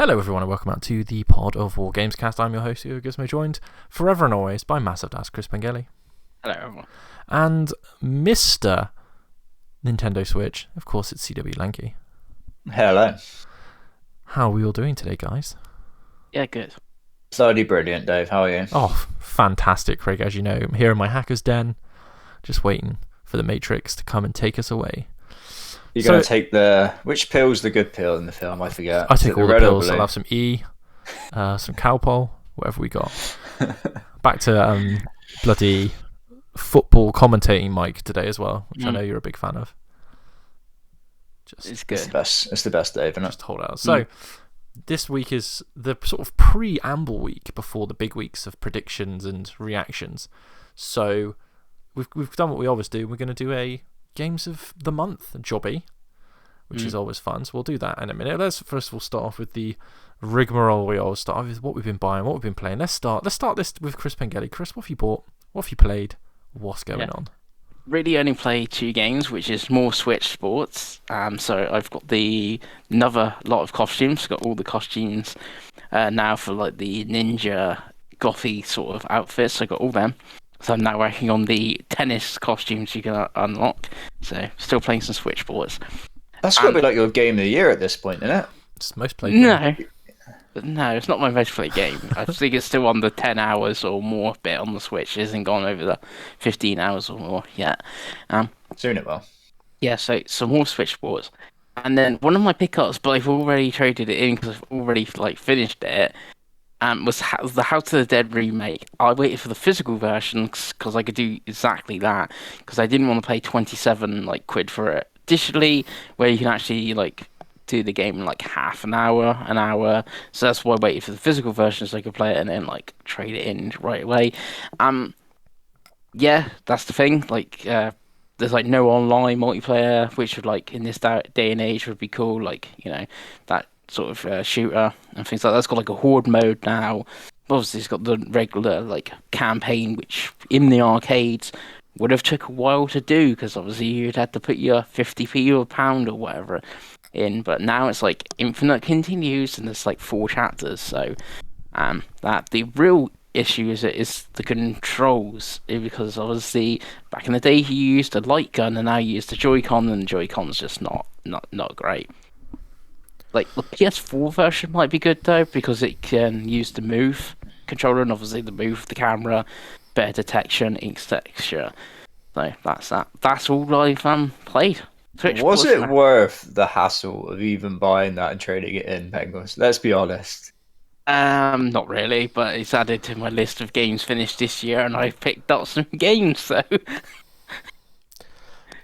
Hello everyone and welcome out to the pod of War Gamescast. I'm your host, Hugo Gizmo, joined forever and always by Massive Das, Chris Bengelli. Hello everyone. And Mr. Nintendo Switch, of course it's CW Lanky. Hello. How are we all doing today, guys? Yeah, good. Thoroughly brilliant, Dave. How are you? Oh, fantastic, Craig. As you know, I'm here in my hacker's den, just waiting for the Matrix to come and take us away. You're going to take which pill's the good pill in the film? I forget. I take all the pills. I'll have some E, some Calpol, whatever we got. Back to bloody football commentating mic today as well, which I know you're a big fan of. It's good. It's the best, Dave, isn't it? Just hold out. So, this week is the sort of preamble week before the big weeks of predictions and reactions. So, we've done what we always do. We're going to do a Games of the Month jobby, which is always fun. So we'll do that in a minute. Let's first of all start off with the rigmarole. We always start with what we've been buying, what we've been playing. Let's start this with Chris Bengelli. Chris, what have you bought? What have you played? What's going on? Really only played 2 games, which is more Switch sports. So I've got another lot of costumes. Got all the costumes now for like the ninja gothy sort of outfits. I got all them. So I'm now working on the tennis costumes you can unlock. So still playing some Switch sports. That's got to be like your game of the year at this point, isn't it? It's most played game. No, it's not my most played game. I think it's still on the 10 hours or more bit on the Switch. It hasn't gone over the 15 hours or more yet. Soon it will. Yeah, so some more Switch sports. And then one of my pickups, but I've already traded it in because I've already finished it, was the House of the Dead remake. I waited for the physical version because I could do exactly that, because I didn't want to pay 27 quid for it digitally, where you can actually do the game in half an hour. So that's why I waited for the physical version so I could play it and then trade it in right away. Yeah, that's the thing. There's no online multiplayer, which would in this day and age would be cool. That sort of shooter and things like that. It's got a horde mode now. Obviously, it's got the regular campaign, which in the arcades would have took a while to do because obviously you'd had to put your 50p or a pound or whatever in. But now it's infinite continues and there's 4 chapters. So that the real issue is the controls, because obviously back in the day you used a light gun and now you use the Joy-Con, and the Joy-Con's just not great. The PS4 version might be good though, because it can use the Move controller and obviously the Move, the camera, better detection, ink texture. So that's that. That's all I've played. Was it worth the hassle of even buying that and trading it in, Bengals? Let's be honest. Not really, but it's added to my list of games finished this year, and I've picked up some games. So,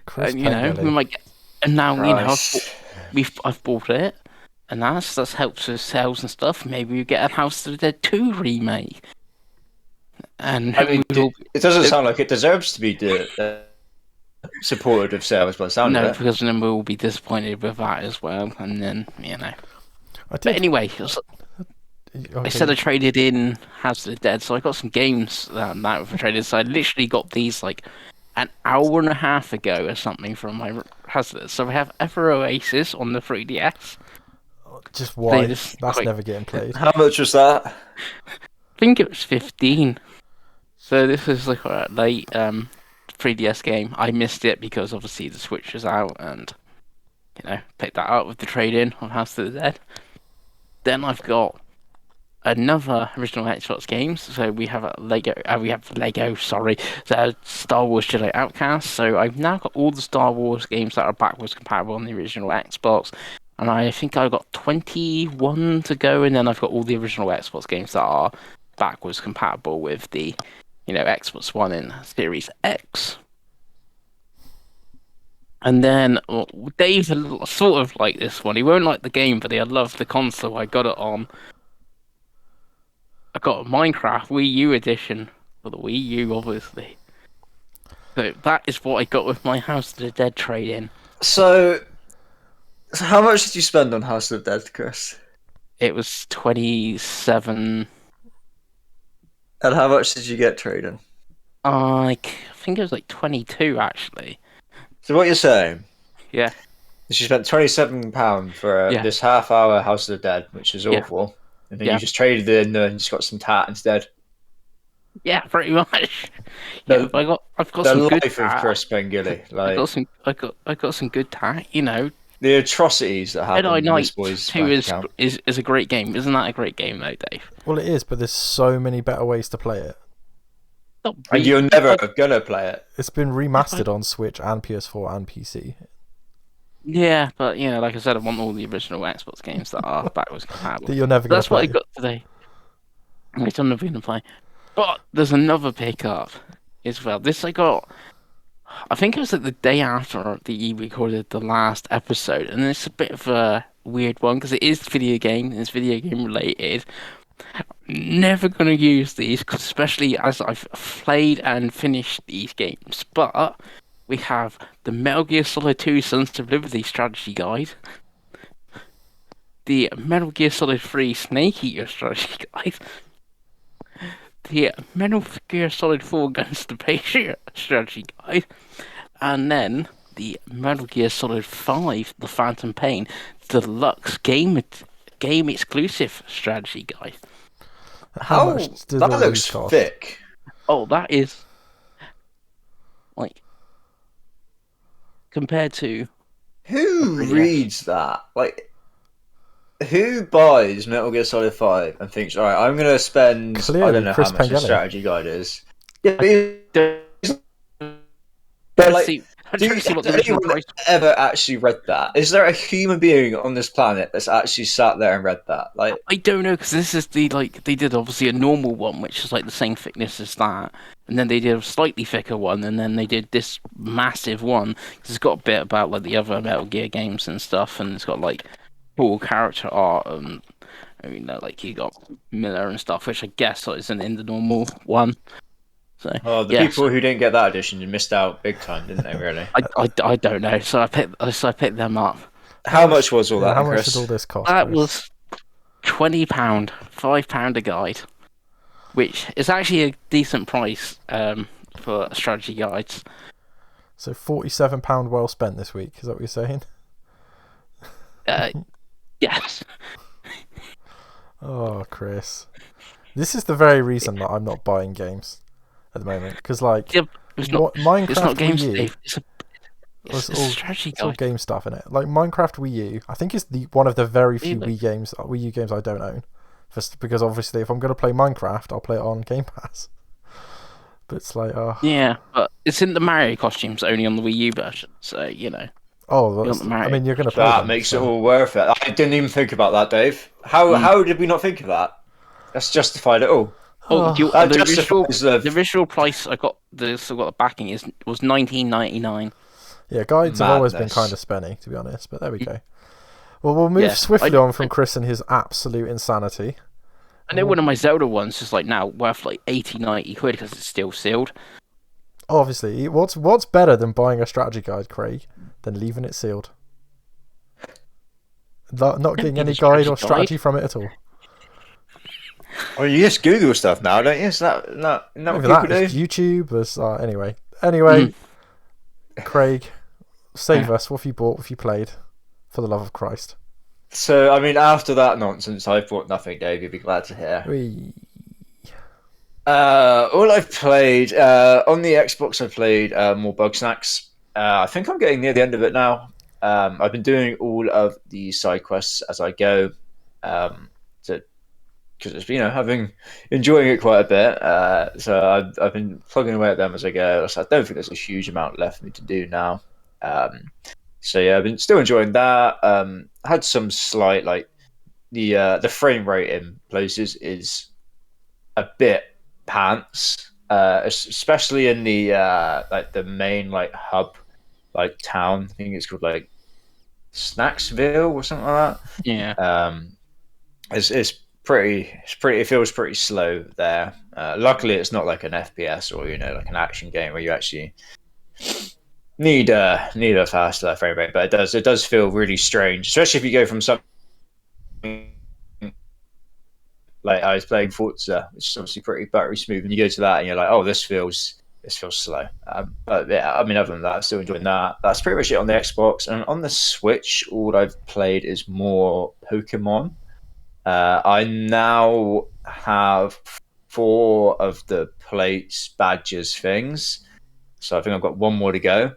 Chris we might get. And now I've bought it, and that's helps with sales and stuff. Maybe we get a House of the Dead 2 remake. And it doesn't sound like it deserves to be supported of sales by the sound of it. No, because then we'll be disappointed with that as well, and then But anyway, I said I traded in House of the Dead, so I got some games that I've traded. So I literally got these an hour and a half ago or something from my House of the Dead. So we have Ever Oasis on the 3DS. Just why? That's never getting played. How much was that? I think it was 15. So this is a late 3DS game. I missed it because obviously the Switch was out, and picked that up with the trade-in on House of the Dead. Then I've got another original Xbox games. So we have Star Wars Jedi Outcast. So I've now got all the Star Wars games that are backwards compatible on the original Xbox, and I think I've got 21 to go, and then I've got all the original Xbox games that are backwards compatible with the Xbox One and Series X. And then Dave sort of like this one. He won't like the game, but he'll love the console I got it on. I got a Minecraft Wii U edition for the Wii U, obviously. So that is what I got with my House of the Dead trade-in. So how much did you spend on House of the Dead, Chris? It was 27. And how much did you get trading? I think it was 22, actually. So what you're saying Yeah. She spent £27 for Yeah. this half-hour House of the Dead, which is Yeah. awful. And then Yeah. you just traded it in and just got some tat instead. Yeah, pretty much. Yeah, The, I've got the some good life of tat. Chris Pengilly, like I got some good tat. You know, the atrocities that Jedi happen in this Knight boy's 2 bank account. is a great game. Isn't that a great game though, Dave? Well, it is, but there's so many better ways to play it. Not And really. you're never gonna play it. It's been remastered on Switch and PS4 and PC. Yeah, but you know, like I said, I want all the original Xbox games that are backwards compatible. That you're never going to That's play. what I got today. Which I'm never going to play. But there's another pickup as well. This I got. I think it was like the day after we recorded the last episode, and it's a bit of a weird one because it is video game. It's video game related. Never gonna use these, 'cause especially as I've played and finished these games. But we have the Metal Gear Solid 2 Sons of Liberty strategy guide, the Metal Gear Solid 3 Snake Eater strategy guide, the Metal Gear Solid 4 Guns to Patriot strategy guide, and then the Metal Gear Solid 5 The Phantom Pain Deluxe game exclusive strategy guide. How much does that all looks these cost? thick. Oh, that is like compared to Who Yeah. reads that? Like, who buys Metal Gear Solid 5 and thinks, all right, I'm going to spend, I Clearly, don't know Chris how much a Pengilly. strategy guide is. Yeah, I like, see. I do don't see what the original anyone price. ever actually read that? Is there a human being on this planet that's actually sat there and read that? Like, I don't know, because this is they did obviously a normal one, which is like the same thickness as that, and then they did a slightly thicker one, and then they did this massive one. 'Cause it's got a bit about like the other Metal Gear games and stuff, and it's got like cool character art, and I mean, like you got Miller and stuff, which I guess isn't in the normal one. So the yeah, people who didn't get that edition missed out big time, didn't they, really? I don't know, so I picked them up. How much was all Yeah, that, how much Chris? did all this cost? That Chris? was £20, £5 a guide, which is actually a decent price for strategy guides. So £47 well spent this week. Is that what you're saying? Yes. Oh, Chris, this is the very reason that I'm not buying games at the moment. Because like, Yeah, it's not. Minecraft It's not games, Wii U, Dave. It's a strategy it's all guide. game stuff in it. Like Minecraft Wii U, I think is one of the very few Really? Wii U games I don't own. Because obviously, if I'm going to play Minecraft, I'll play it on Game Pass. But it's like, Yeah, but it's in the Mario costumes only on the Wii U version, so you know. oh, want the Mario. I mean, you're going to play That them, makes so. it all worth it. I didn't even think about that, Dave. How did we not think of that? That's justified it all. Oh, That the justifies original price I got the backing was $19.99. Yeah, guides have always been Madness. kind of spenny, to be honest, but there we go. Well, we'll move Yeah, swiftly on from Chris and his absolute insanity. I know one of my Zelda ones is like now worth like 80-90 quid because it's still sealed. Obviously, what's better than buying a strategy guide, Craig, than leaving it sealed? Not getting need any a guide or strategy strategy guide. from it at all. Well, you just Google stuff now, don't you? Is that what Maybe people that is do? YouTube. Anyway, Craig, save us. What have you bought? What have you played? For the love of Christ. So, I mean, after that nonsense, I've bought nothing, Dave. You'd be glad to hear. Whee. All I've played on the Xbox, I've played more Bug Snacks. I think I'm getting near the end of it now. I've been doing all of the side quests as I go, because it's I've been enjoying it quite a bit. So I've been plugging away at them as I go. So I don't think there's a huge amount left for me to do now. So yeah, I've been still enjoying that. Had some slight the frame rate in places is a bit pants, especially in the the main hub town. I think it's called Snacksville or something like that. Yeah. It's pretty. It feels pretty slow there. Luckily, it's not like an FPS or like an action game where you actually need a faster frame rate. But it does feel really strange, especially if you go from something like I was playing Forza, which is obviously pretty buttery smooth, and you go to that and you're like, oh, this feels this feels slow. But yeah, I mean, other than that, I'm still enjoying that. That's pretty much it on the Xbox. And on the Switch, all I've played is more Pokemon. I now have 4 of the plates, badges, things. So I think I've got one more to go.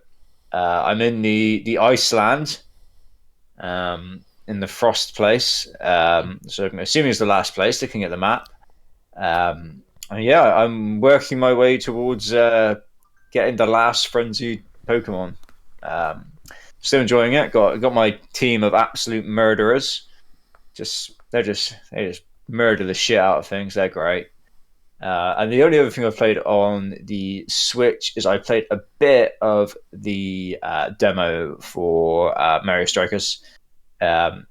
I'm in the Iceland, in the Frost place. So I'm assuming it's the last place, looking at the map. And yeah, I'm working my way towards getting the last frenzied Pokemon. Still enjoying it. Got my team of absolute murderers. They just murder the shit out of things. They're great. And the only other thing I've played on the Switch is I played a bit of the demo for Mario Strikers. I'm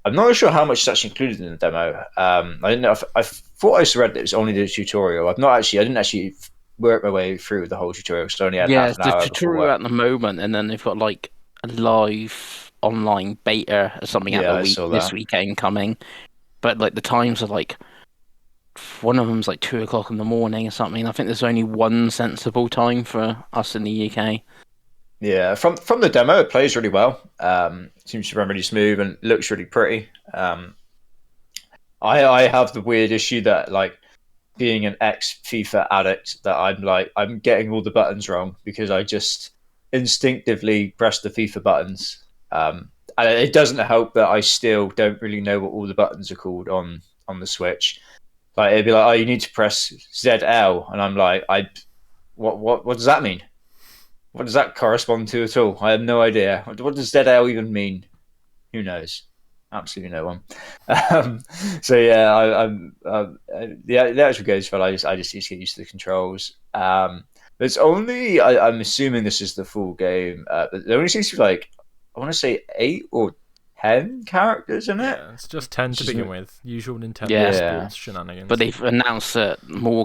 not sure how much is actually included in the demo. I didn't know. I thought I read that it was only the tutorial. I didn't actually work my way through the whole tutorial because I only had Yeah, half it's an the hour before tutorial work. at the moment, and then they've got like a live online beta or something at Yeah, the I week saw this that. weekend coming. But like the times are like one of them's like 2 o'clock in the morning or something. I think there's only one sensible time for us in the UK. Yeah, from the demo, it plays really well. Seems to run really smooth and looks really pretty. I have the weird issue that like being an ex FIFA addict that I'm getting all the buttons wrong because I just instinctively press the FIFA buttons. And it doesn't help that I still don't really know what all the buttons are called on the Switch. Like it'd be like, oh, you need to press ZL, and I'm like, what does that mean? What does that correspond to at all? I have no idea. What does ZL even mean? Who knows? Absolutely no one. Um, so yeah, the actual game's fun. I just need to get used to the controls. There's only I'm assuming this is the full game. But there only seems to be like I want to say 8 or 10 characters in it. Yeah, it's just 10 to Which is begin with. Usual Nintendo Yeah. sports shenanigans. But they've announced that more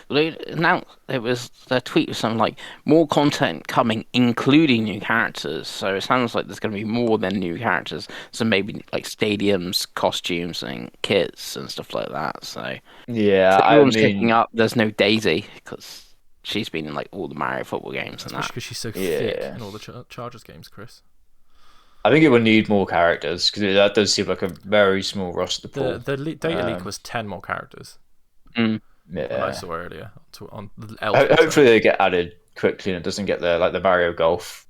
They announced it was their tweet was something like more content coming, including new characters. So it sounds like there's going to be more than new characters. So maybe like stadiums, costumes, and kits and stuff like that. So Yeah, if I everyone's picking mean, up. There's no Daisy because she's been in like all the Mario football games and Especially that. because she's so thick yeah. in all the Chargers games, Chris. I think it will need more characters because that does seem like a very small roster pool. The data leak was 10 more characters Mm. when I Yeah. saw earlier on the Hopefully they get added quickly and it doesn't get the Mario Golf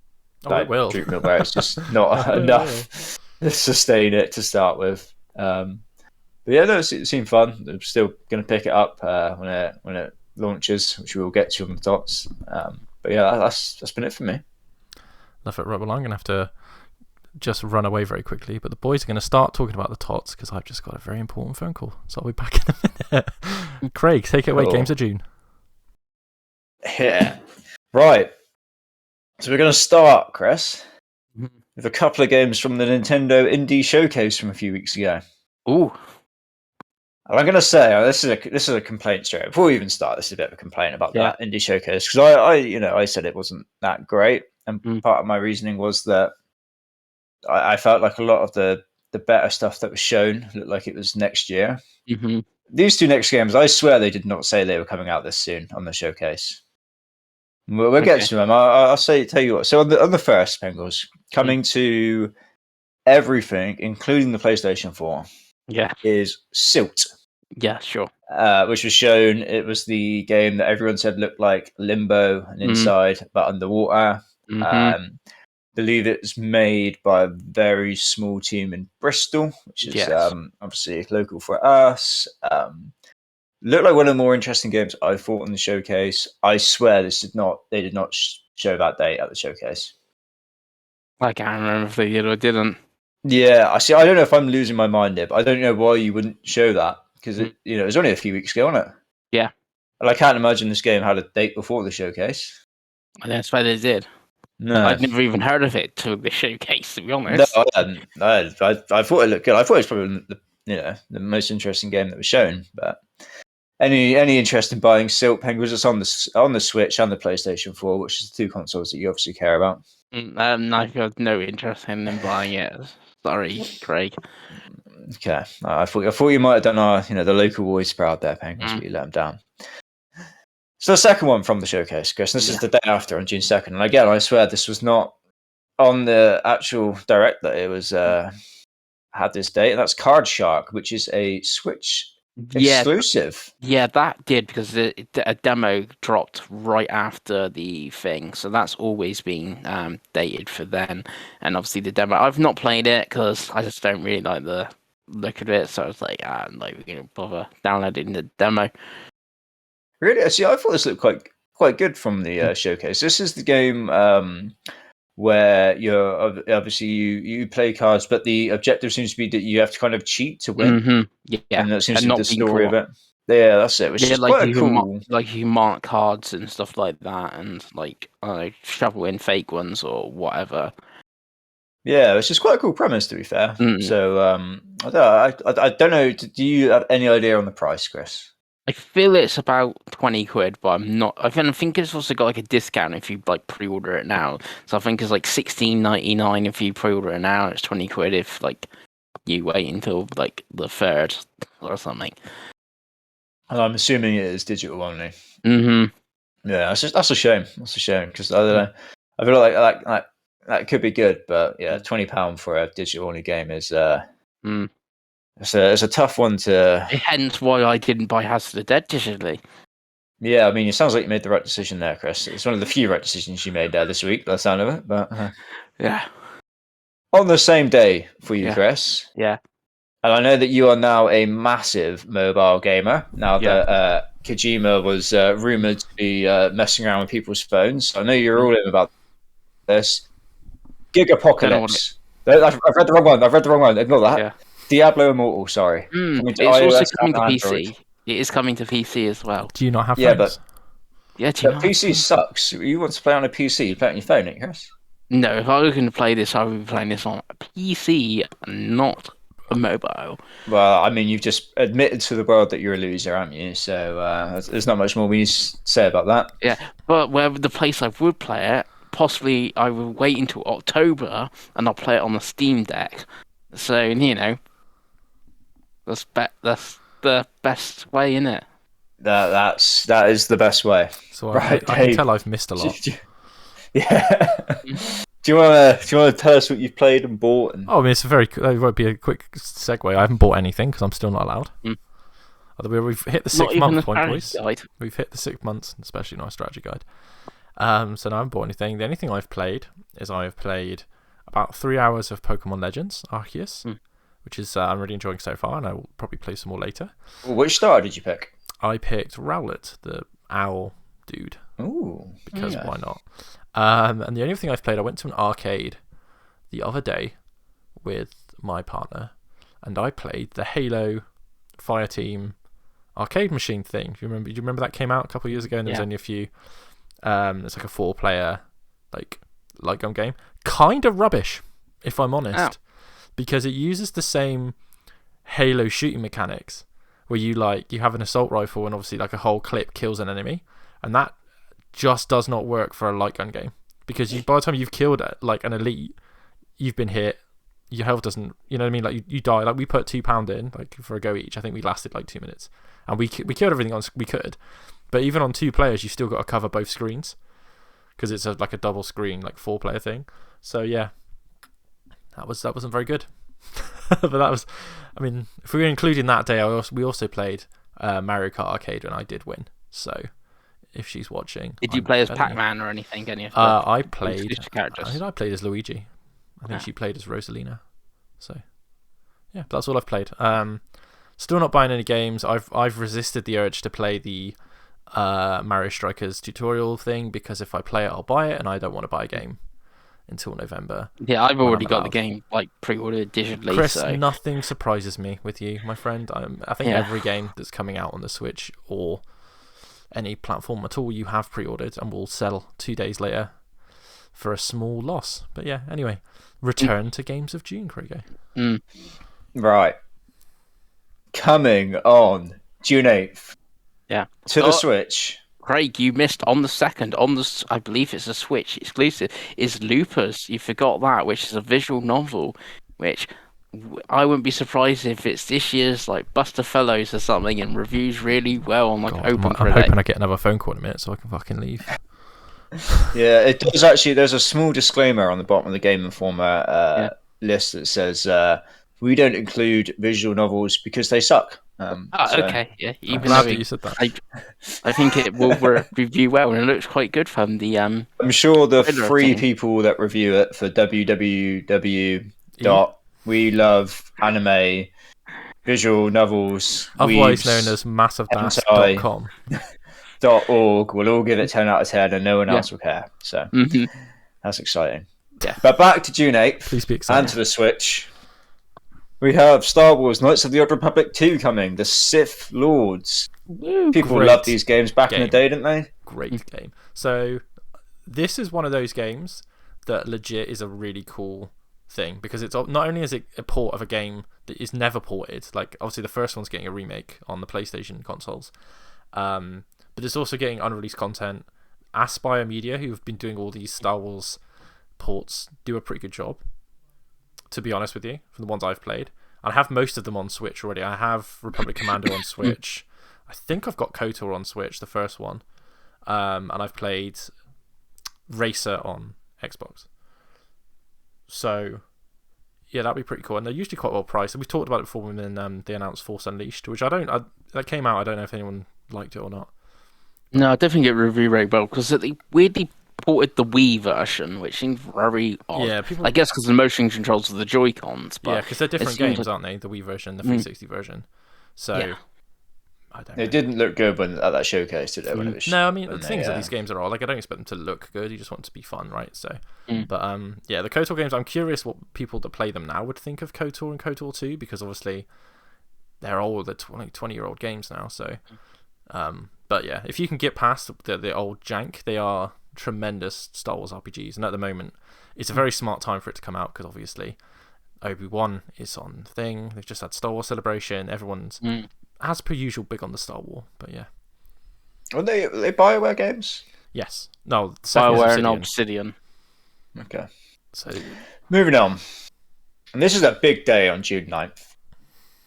Oh, it will. treatment where it's just not enough to sustain it to start with. But yeah, no, it seemed fun. I'm still going to pick it up when it launches, which we will get to on the tots. But yeah, that's been it for me. Love it. Right, well, I'm going to have to just run away very quickly, but the boys are going to start talking about the tots because I've just got a very important phone call, so I'll be back in a minute. Craig, take it away. Cool. Games of June. Yeah. Right. So we're going to start, Chris, with a couple of games from the Nintendo Indie Showcase from a few weeks ago. Ooh. And I'm going to say this is a complaint straight before we even start. This is a bit of a complaint about that Indie Showcase because I said it wasn't that great, and part of my reasoning was that I felt like a lot of the better stuff that was shown looked like it was next year. Mm-hmm. These 2 next games, I swear they did not say they were coming out this soon on the showcase. We'll get to them. I'll tell you what. So on the first, Pengles, coming to everything, including the PlayStation 4, is Silt. Yeah, sure. Which was shown. It was the game that everyone said looked like Limbo and Inside, but underwater. Believe it's made by a very small team in Bristol, which is obviously local for us. Looked like one of the more interesting games I thought in the showcase. I swear they did not show that date at the showcase. I can't remember if they did or didn't. Yeah, I see. I don't know if I'm losing my mind here, but I don't know why you wouldn't show that because it was only a few weeks ago, wasn't it? Yeah. And I can't imagine this game had a date before the showcase. And that's why they did. No, I'd never even heard of it till the showcase, to be honest. No, I hadn't. I thought it looked good. I thought it was probably the most interesting game that was shown. But any interest in buying Silt Penguins? It's on the Switch and the PlayStation 4, which is the 2 consoles that you obviously care about. I've got no interest in buying it. Sorry, Craig. Okay, I thought you might have done the local boys proud there, Penguins, but you let them down. So the second one from the showcase, Chris. This is the day after on June 2nd, and again, I swear this was not on the actual direct that it was had this date, and that's Card Shark, which is a Switch exclusive. Yeah, that did because a demo dropped right after the thing, so that's always been dated for then. And obviously the demo, I've not played it because I just don't really like the look of it, so I was like, I'm not even gonna bother downloading the demo. Really? See, I thought this looked quite good from the showcase. This is the game where you're obviously you play cards, but the objective seems to be that you have to kind of cheat to win. Mm-hmm. Yeah, and that seems and to be not the being story caught. of it. Yeah, that's it. Which is like quite cool. you mark cards and stuff like that, and like I don't know, shovel in fake ones or whatever. Yeah, which is quite a cool premise, to be fair. Mm. So I don't know. Do you have any idea on the price, Chris? I feel it's about 20 quid, but I'm not. I think it's also got like a discount if you like pre-order it now. So I think it's like 16.99 if you pre-order it now. It's 20 quid if like you wait until like the 3rd or something. And I'm assuming it is digital only. Mm-hmm. Yeah, that's a shame. That's a shame because I don't know. I feel like that could be good, but yeah, £20 for a digital only game is it's a tough one to. Hence why I didn't buy House of the Dead digitally. Yeah, I mean, it sounds like you made the right decision there, Chris. It's one of the few right decisions you made there this week, by the sound of it. But yeah, on the same day for you, Yeah. Chris. Yeah. And I know that you are now a massive mobile gamer. Now that Kojima was rumored to be messing around with people's phones, I know you're all in about this. Gigapocalypse. I've read the wrong one. Ignore that. Yeah. Diablo Immortal. Sorry. It's also coming to PC. It is coming to PC as well. Do you not have phones? Yeah, but PC sucks. You want to play on a PC? You play it on your phone, ain't you, Chris? No, if I was going to play this, I would be playing this on a PC, not a mobile. Well, I mean, you've just admitted to the world that you're a loser, haven't you? So there's not much more we need to say about that. Yeah, but where the place I would play it, possibly I would wait until October and I'll play it on the Steam Deck. So, you know, that's the best way, isn't it? That is the best way. So Right, I can tell I've missed a lot. Yeah. Do you want to tell us what you've played and bought? Oh, I mean, it won't be a quick segue. I haven't bought anything because I'm still not allowed. Although we've hit the 6 month point, boys. We've hit the 6 months, especially in our strategy guide. So no, I haven't bought anything. The only thing I've played is I've played about 3 hours of Pokemon Legends Arceus, which is I'm really enjoying so far, and I will probably play some more later. Well, which starter did you pick? I picked Rowlet, the owl dude. Ooh, because why not? And the only thing I've played, I went to an arcade the other day with my partner, and I played the Halo Fireteam arcade machine thing. Do you remember that came out a couple of years ago, and there was only a few. It's like a 4-player like light gun game. Kind of rubbish, if I'm honest, because it uses the same Halo shooting mechanics, where you have an assault rifle, and obviously like a whole clip kills an enemy, and that just does not work for a light gun game, because by the time you've killed like an elite, you've been hit, your health doesn't, you know what I mean, like you die. Like we put £2 in like for a go each. I think we lasted like 2 minutes, and we killed everything we could, but even on 2 players you still got to cover both screens because it's like a double screen like 4-player thing. So yeah, that wasn't very good. But that was, I mean, if we were including that day, we also played Mario Kart Arcade, and I did win. So if she's watching, did you play as Pac-Man or anything? I played. I played as Luigi. I think she played as Rosalina. So yeah, that's all I've played. Still not buying any games. I've resisted the urge to play the Mario Strikers tutorial thing, because if I play it, I'll buy it, and I don't want to buy a game until November. Yeah, I've already got the game like pre-ordered digitally. Chris, so nothing surprises me with you, my friend. I think every game that's coming out on the Switch or any platform at all you have pre-ordered and will sell 2 days later for a small loss. But yeah, anyway, return to Games of June, Craig. Right. Coming on June 8th. Yeah. To the Switch. Craig, you missed on the 2nd, I believe it's a Switch exclusive, is Loopers. You forgot that, which is a visual novel, which I wouldn't be surprised if it's this year's like Buster Fellows or something and reviews really well on like God, Open I'm Critic. hoping I get another phone call in a minute so I can fucking leave. Yeah, it does actually. There's a small disclaimer on the bottom of the Game Informer list that says we don't include visual novels because they suck. Okay, yeah. I'm Even glad though that you said that. I think it will review well, and it looks quite good from the I'm sure the trailer I've three seen. people that review it for www.weloveanime visual novels, Otherwise known as massivedass.com. .org will all give it 10 out of 10 and no one else will care. So that's exciting. Yeah. But back to June 8th Please be excited. and to the Switch. We have Star Wars Knights of the Old Republic 2 coming, the Sith Lords. People Great loved these games back in the game. day, didn't they? Great game. So this is one of those games that legit is a really cool thing because it's not only is it a port of a game that is never ported, like obviously the first one's getting a remake on the PlayStation consoles, but it's also getting unreleased content. Aspire Media, who've been doing all these Star Wars ports, do a pretty good job, to be honest with you, from the ones I've played. I have most of them on Switch already. I have Republic Commando on Switch. I think I've got KOTOR on Switch, the first one. And I've played Racer on Xbox. So, yeah, that'd be pretty cool. And they're usually quite well priced. And we've talked about it before when they announced Force Unleashed, which that came out. I don't know if anyone liked it or not. No, I don't think it reviewed very well because they weirdly ported the Wii version, which seems very odd. Yeah, I guess because the motion controls of the Joy-Cons. But yeah, because they're different seems games, aren't they? The Wii version, the 360 version. So, Yeah. I don't know. It didn't look good at that showcase, did it? When it was No, I mean, when the things they, that these games are all, like, I don't expect them to look good. You just want it to be fun, right? So, Mm. but yeah, the KOTOR games, I'm curious what people that play them now would think of KOTOR and KOTOR 2, because obviously they're all the 20-year-old games now. So, but yeah, if you can get past the old jank, they are tremendous Star Wars RPGs. And at the moment, it's a very smart time for it to come out because obviously Obi-Wan is on the thing. They've just had Star Wars Celebration. Everyone's, as per usual, big on the Star Wars. But yeah. Were they BioWare games? Yes. No, the second is BioWare and Obsidian. Obsidian. Okay. So, Moving on. And this is a big day on June 9th.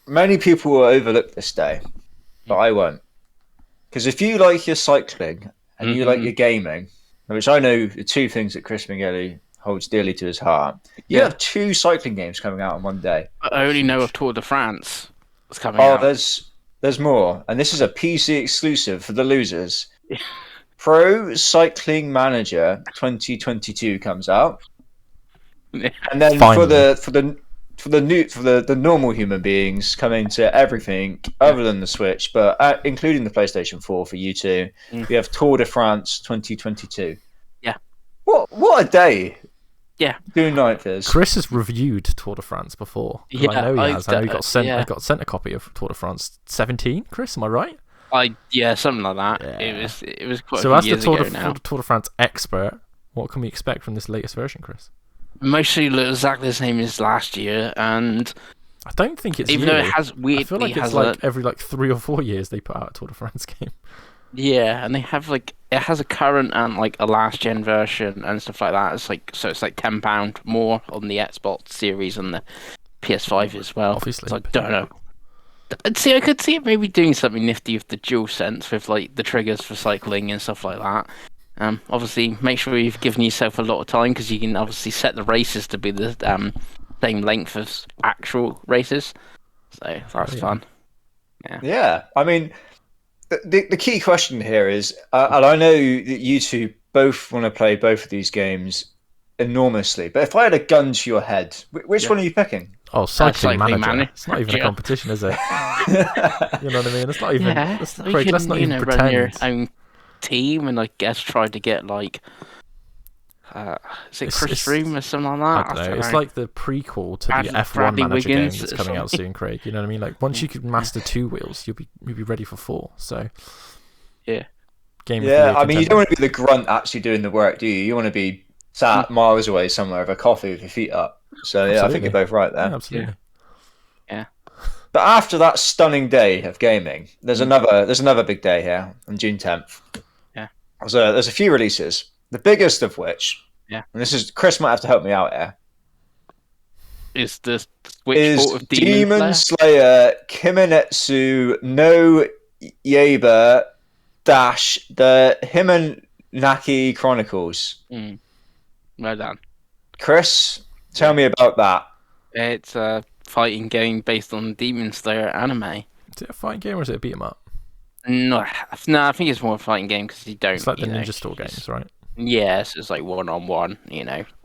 Many people will overlook this day, but I won't. Because if you like your cycling and you like your gaming, which I know are two things that Chris Migueli holds dearly to his heart, you have two cycling games coming out on one day. I only know of Tour de France that's coming Oh, out. there's more. And this is a PC exclusive for the losers. Pro Cycling Manager 2022 comes out. And then Finally. for the normal human beings coming to everything other than the Switch, but including the PlayStation 4 for you two, we have Tour de France 2022. Yeah. What a day! Yeah. June 9th is. Chris has reviewed Tour de France before. Yeah, I know he has. I know he got sent. yeah. I got sent a copy of Tour de France 17. Chris, am I right? Something like that. Yeah. It was quite So a as few the years ago now. Tour de France expert, what can we expect from this latest version, Chris? Mostly look exactly the same as last year, and I don't think it's even though yearly. it has I feel like weirdly it's like every 3 or 4 years they put out a Tour de France game. yeah, and they have it has a current and like a last gen version and stuff like that. It's like £10 more on the Xbox Series and the PS5 as well. Obviously, So I don't know. I'd see, I could see it maybe doing something nifty with the DualSense with like the triggers for cycling and stuff like that. Obviously, make sure you've given yourself a lot of time because you can obviously set the races to be the same length as actual races. So that's fun. Yeah, I mean, the key question here is, and I know that you two both want to play both of these games enormously, but if I had a gun to your head, which one are you picking? Oh, cycling manager. Manager. It's not even a competition, is it? You know what I mean? It's not even. Yeah, Let's you not can, even run pretend. your own team and I guess try to get like is it Chris Froome or something like that? I don't know. It's like the prequel to the F1 Bradley manager Wiggins game that's or coming out something. soon, Craig. You know what I mean? Like once you can master 2 wheels, you'll be ready for 4. So yeah. Game of the year I mean, you contender. don't want to be the grunt actually doing the work, do you? You want to be sat miles away somewhere with a coffee with your feet up. So yeah, I think Absolutely. you're both right there. Yeah, absolutely. But after that stunning day of gaming, there's another big day here on June 10th. Yeah. There's a few releases. The biggest of which, yeah, and this is Chris might have to help me out here. is the Switch is port of Demon Slayer. Slayer Kimenetsu no Yaiba dash the Himenaki Chronicles. Well done. Chris, tell me about that. It's a fighting game based on Demon Slayer anime. Is it a fighting game or is it a beat 'em up? No, I think it's more a fighting game because you don't. It's like the you know, Ninja Store games, right? Yes, it's like one-on-one.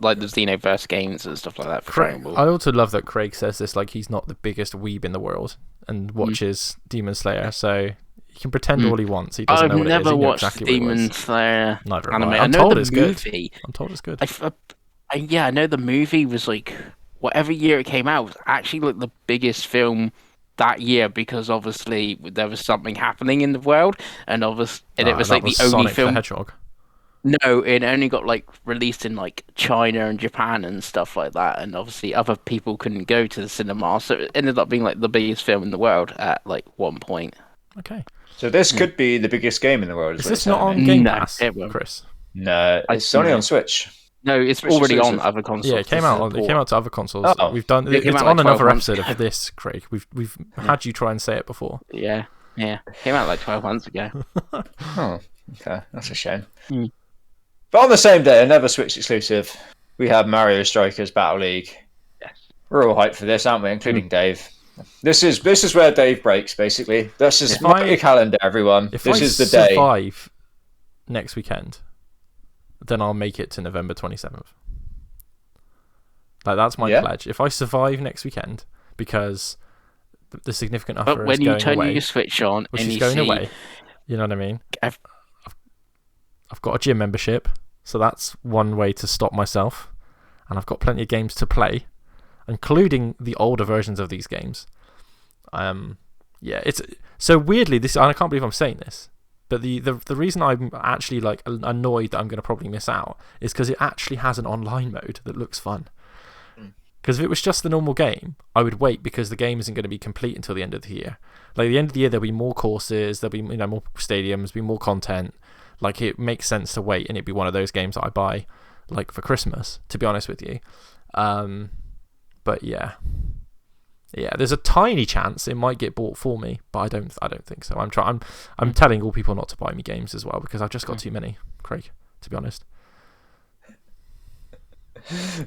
Like the Xenoverse games and stuff like that. For Dragon Ball. I also love that Craig says this like he's not the biggest weeb in the world and watches Demon Slayer, so he can pretend all he wants. He doesn't know what it is. I've never watched exactly Demon Slayer Neither anime. I. I'm know told the it's movie. good. I'm told it's good. I know the movie was like whatever year it came out was actually like the biggest film that year because obviously there was something happening in the world and it was like the only Sonic film. the Hedgehog. No, it only got like released in like China and Japan and stuff like that, and obviously other people couldn't go to the cinema, so it ended up being like the biggest film in the world at like one point. Okay. So this could be the biggest game in the world. Is this not on Game Pass, Chris? No, it's only on Switch. No, it's Switch already exclusive. on other consoles. Yeah, it came out to other consoles. Oh. We've done It came it's out on like another 12 months episode ago. of this, Craig. We've had you try and say it before. Yeah, came out like 12 months ago. Oh, okay, that's a shame. Mm. But on the same day, another Switch exclusive, we have Mario Strikers Battle League. Yes. We're all hyped for this, aren't we? Including Dave. This is where Dave breaks, basically. This is mark your calendar, everyone. This is the day. If I survive next weekend, then I'll make it to November 27th. Like that's my pledge. If I survive next weekend, because the significant other But when is you going turn away, your Switch on which and is you going see, away, you know what I mean? I've got a gym membership, so that's one way to stop myself, and I've got plenty of games to play, including the older versions of these games. It's so weirdly this. And I can't believe I'm saying this, but the reason I'm actually like annoyed that I'm going to probably miss out is because it actually has an online mode that looks fun. Because if it was just the normal game, I would wait because the game isn't going to be complete until the end of the year. Like, at the end of the year, there'll be more courses, there'll be more stadiums, be more content. Like, it makes sense to wait, and it'd be one of those games that I buy, like, for Christmas, to be honest with you. But yeah, there's a tiny chance it might get bought for me, but I don't think so. I'm telling all people not to buy me games as well because I've just got too many, Craig, to be honest.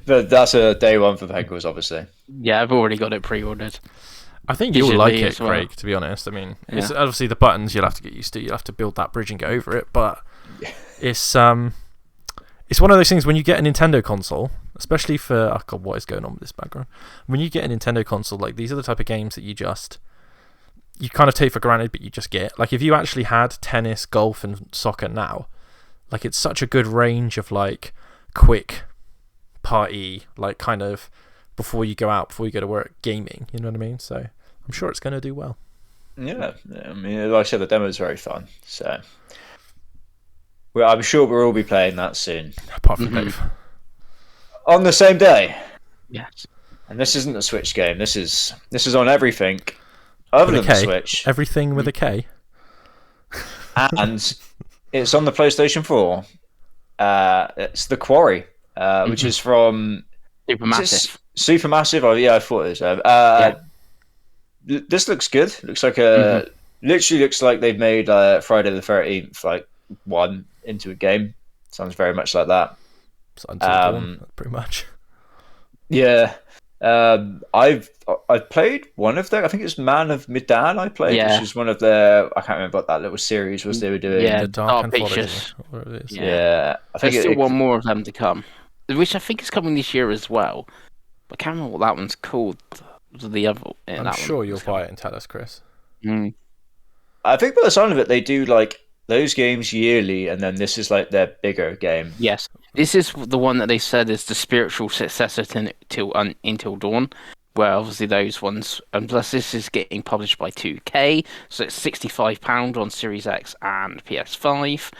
But that's a day one for Penguins, obviously. Yeah, I've already got it pre-ordered. I think you'll like it, well. Craig, to be honest. I mean, it's obviously the buttons you'll have to get used to. You'll have to build that bridge and get over it. But it's one of those things when you get a Nintendo console, especially for... Oh, God, what is going on with this background? When you get a Nintendo console, like, these are the type of games that you kind of take for granted, but you just get. Like, if you actually had tennis, golf, and soccer now, like, it's such a good range of, like, quick party, like, kind of before you go out, before you go to work, gaming, you know what I mean? So I'm sure it's going to do well. Yeah, I mean, like I said, the demo is very fun, so I'm sure we'll all be playing that soon. Apart from Dave. On the same day. Yes. And this isn't a Switch game. This is on everything other than the Switch. Everything with a K. And it's on the PlayStation 4. It's The Quarry, which is from Supermassive. Supermassive. Oh yeah, I thought it was. This looks good. Looks like literally looks like they've made Friday the 13th like one into a game. Sounds very much like that. Until Dawn, pretty much. Yeah. I've played one of their. I think it's Man of Medan. I played, which is one of their. I can't remember what that little series was they were doing. Yeah, the Dark Pictures. It is. Yeah, I think there's still one more of them to come, which I think is coming this year as well. I can't remember what that one's called. The other. I'm sure you'll buy it and tell us, Chris. I think by the sound of it, they do like those games yearly, and then this is like their bigger game. Yes, this is the one that they said is the spiritual successor to Until Dawn, where obviously those ones, and plus this is getting published by 2K, so it's £65 on Series X and PS5.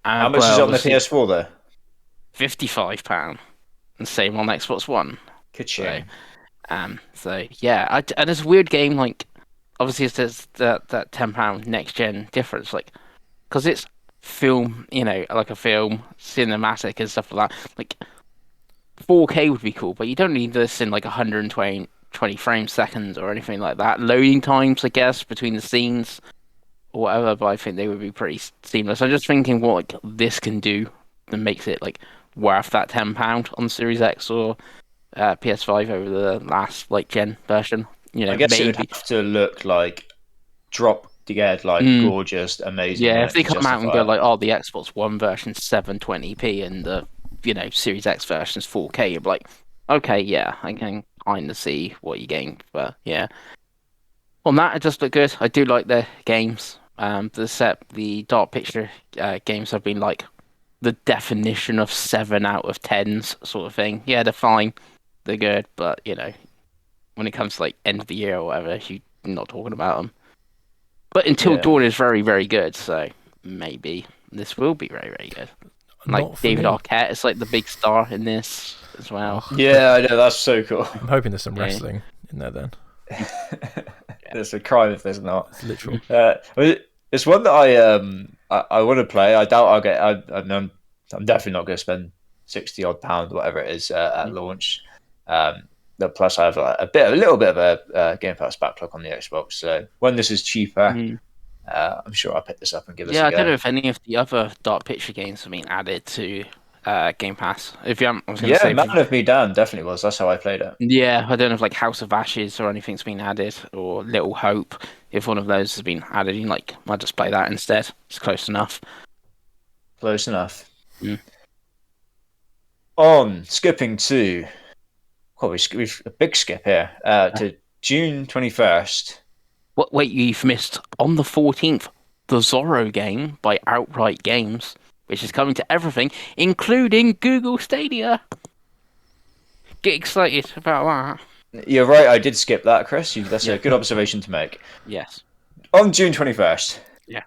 How much is it on the PS4 though? £55, and same on Xbox One. Ka-ching. So yeah, and it's a weird game. Like, obviously, it's that £10 next gen difference, like, because it's film, like a film, cinematic and stuff like that. Like, 4K would be cool, but you don't need this in like 120 frames seconds or anything like that. Loading times, I guess, between the scenes or whatever, but I think they would be pretty seamless. I'm just thinking what like this can do that makes it like worth that £10 on the Series X or PS5 over the last like gen version. You know, I guess maybe. it would have to look like drop dead, like gorgeous, amazing. Yeah, if they to come out and go justify it. like, oh, the Xbox One version's 720p and the Series X version's 4K, you're like, okay, yeah, I can kind of see what you're getting, but yeah. On that, it just looked good. I do like the games. The Dark Picture games have been like the definition of 7 out of 10s sort of thing. Yeah, they're fine, they're good, but when it comes to like end of the year or whatever, you're not talking about them. But Until Dawn is very, very good, so maybe this will be very, very good. Like David Arquette is like the big star in this as well. Yeah, I know, that's so cool. I'm hoping there's some wrestling in there then. It's a crime if there's not. It's literal. It's one that I want to play. I doubt I'll get. I'm definitely not going to spend £60 whatever it is at launch. But plus, I have a little bit of a Game Pass backlog on the Xbox. So when this is cheaper, I'm sure I'll pick this up and give it a go. Yeah, I don't know if any of the other Dark Picture games have been added to Game Pass. If you haven't, I was going to say, Man of Medan definitely was. That's how I played it. Yeah, I don't know if like House of Ashes or anything's been added, or Little Hope. If one of those has been added, you might just play that instead. It's close enough. Close enough. Mm. On skipping to, we've a big skip here to June 21st. What? Wait, you've missed on the 14th the Zorro game by Outright Games, which is coming to everything, including Google Stadia. Get excited about that. You're right, I did skip that, Chris. That's a good observation to make. Yes. On June 21st. Yeah.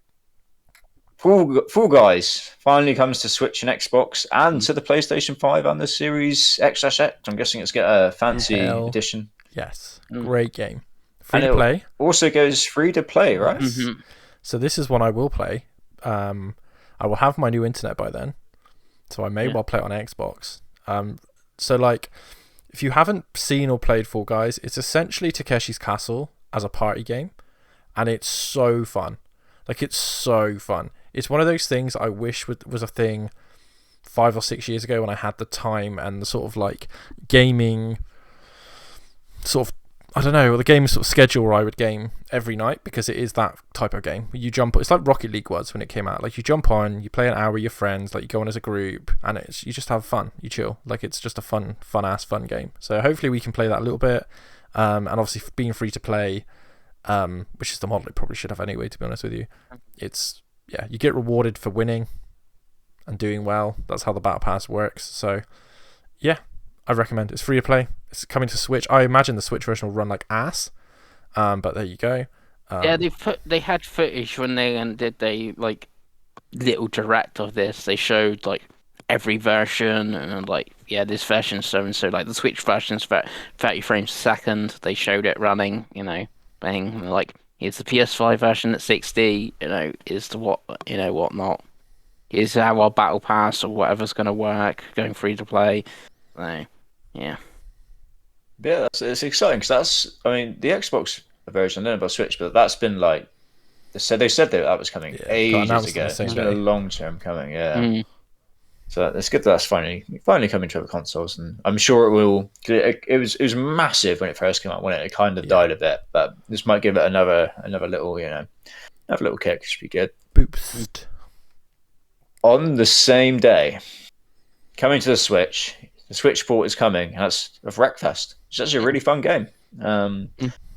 Fall Guys finally comes to Switch and Xbox and to the PlayStation 5 and the Series X/X. I'm guessing it's got a fancy edition. Yes. Great game. Free to play. Also goes free to play, right? Mm-hmm. So this is one I will play. I will have my new internet by then, so I may well play it on Xbox. So like, if you haven't seen or played Fall Guys, it's essentially Takeshi's Castle as a party game, and it's so fun. Like, it's so fun. It's one of those things I wish was a thing 5 or 6 years ago when I had the time and the sort of like gaming sort of, I don't know, the game sort of schedule where I would game every night, because it is that type of game. You jump, it's like Rocket League was when it came out. Like, you jump on, you play an hour with your friends, like you go on as a group, and you just have fun, you chill. Like, it's just a fun game. So hopefully we can play that a little bit, and obviously being free to play, which is the model it probably should have anyway, to be honest with you. It's, you get rewarded for winning and doing well. That's how the battle pass works. So I recommend it. It's free to play. It's coming to Switch. I imagine the Switch version will run like ass, but there you go. They had footage when they did they like little direct of this. They showed like every version and like this version's so and so. Like the Switch version's 30 frames a second. They showed it running. Bang. Like, here's the PS5 version at 60. Is the whatnot. Here's how our battle pass or whatever's going to work. Going free to play. So, yeah. Yeah, it's exciting because the Xbox version, I don't know about Switch, but that's been like, they said that was coming ages ago. It's been a long term coming, So it's good that that's finally coming to other consoles, and I'm sure it will. It was massive when it first came out. When it kind of died a bit, but this might give it another little kick. It should be good. Boost. On the same day, coming to the Switch. The Switch port is coming. That's of Wreckfest. It's actually a really fun game. Don't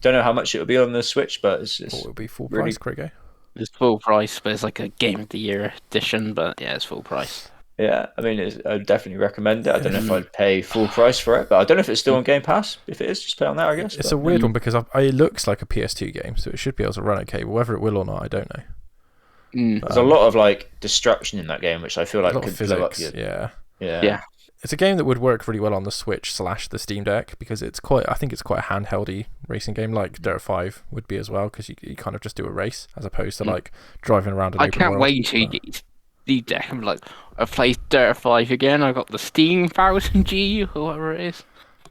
know how much it will be on the Switch, but it'll be full price, Craigo. It's full price, but it's like a Game of the Year edition. But it's full price. Yeah, I'd definitely recommend it. I don't know if I'd pay full price for it, but I don't know if it's still on Game Pass. If it is, just play on there, I guess. It's a weird one because it looks like a PS2 game, so it should be able to run okay. But whether it will or not, I don't know. There's a lot of like destruction in that game, which I feel like could physics, blow up your... Yeah. It's a game that would work really well on the Switch / the Steam Deck, because I think it's quite a handheldy racing game, like Dirt 5 would be as well, because you kind of just do a race as opposed to like driving around an open world. I can't wait to I'm like, I played Dirt 5 again. I got the Steam 1000G or whatever it is.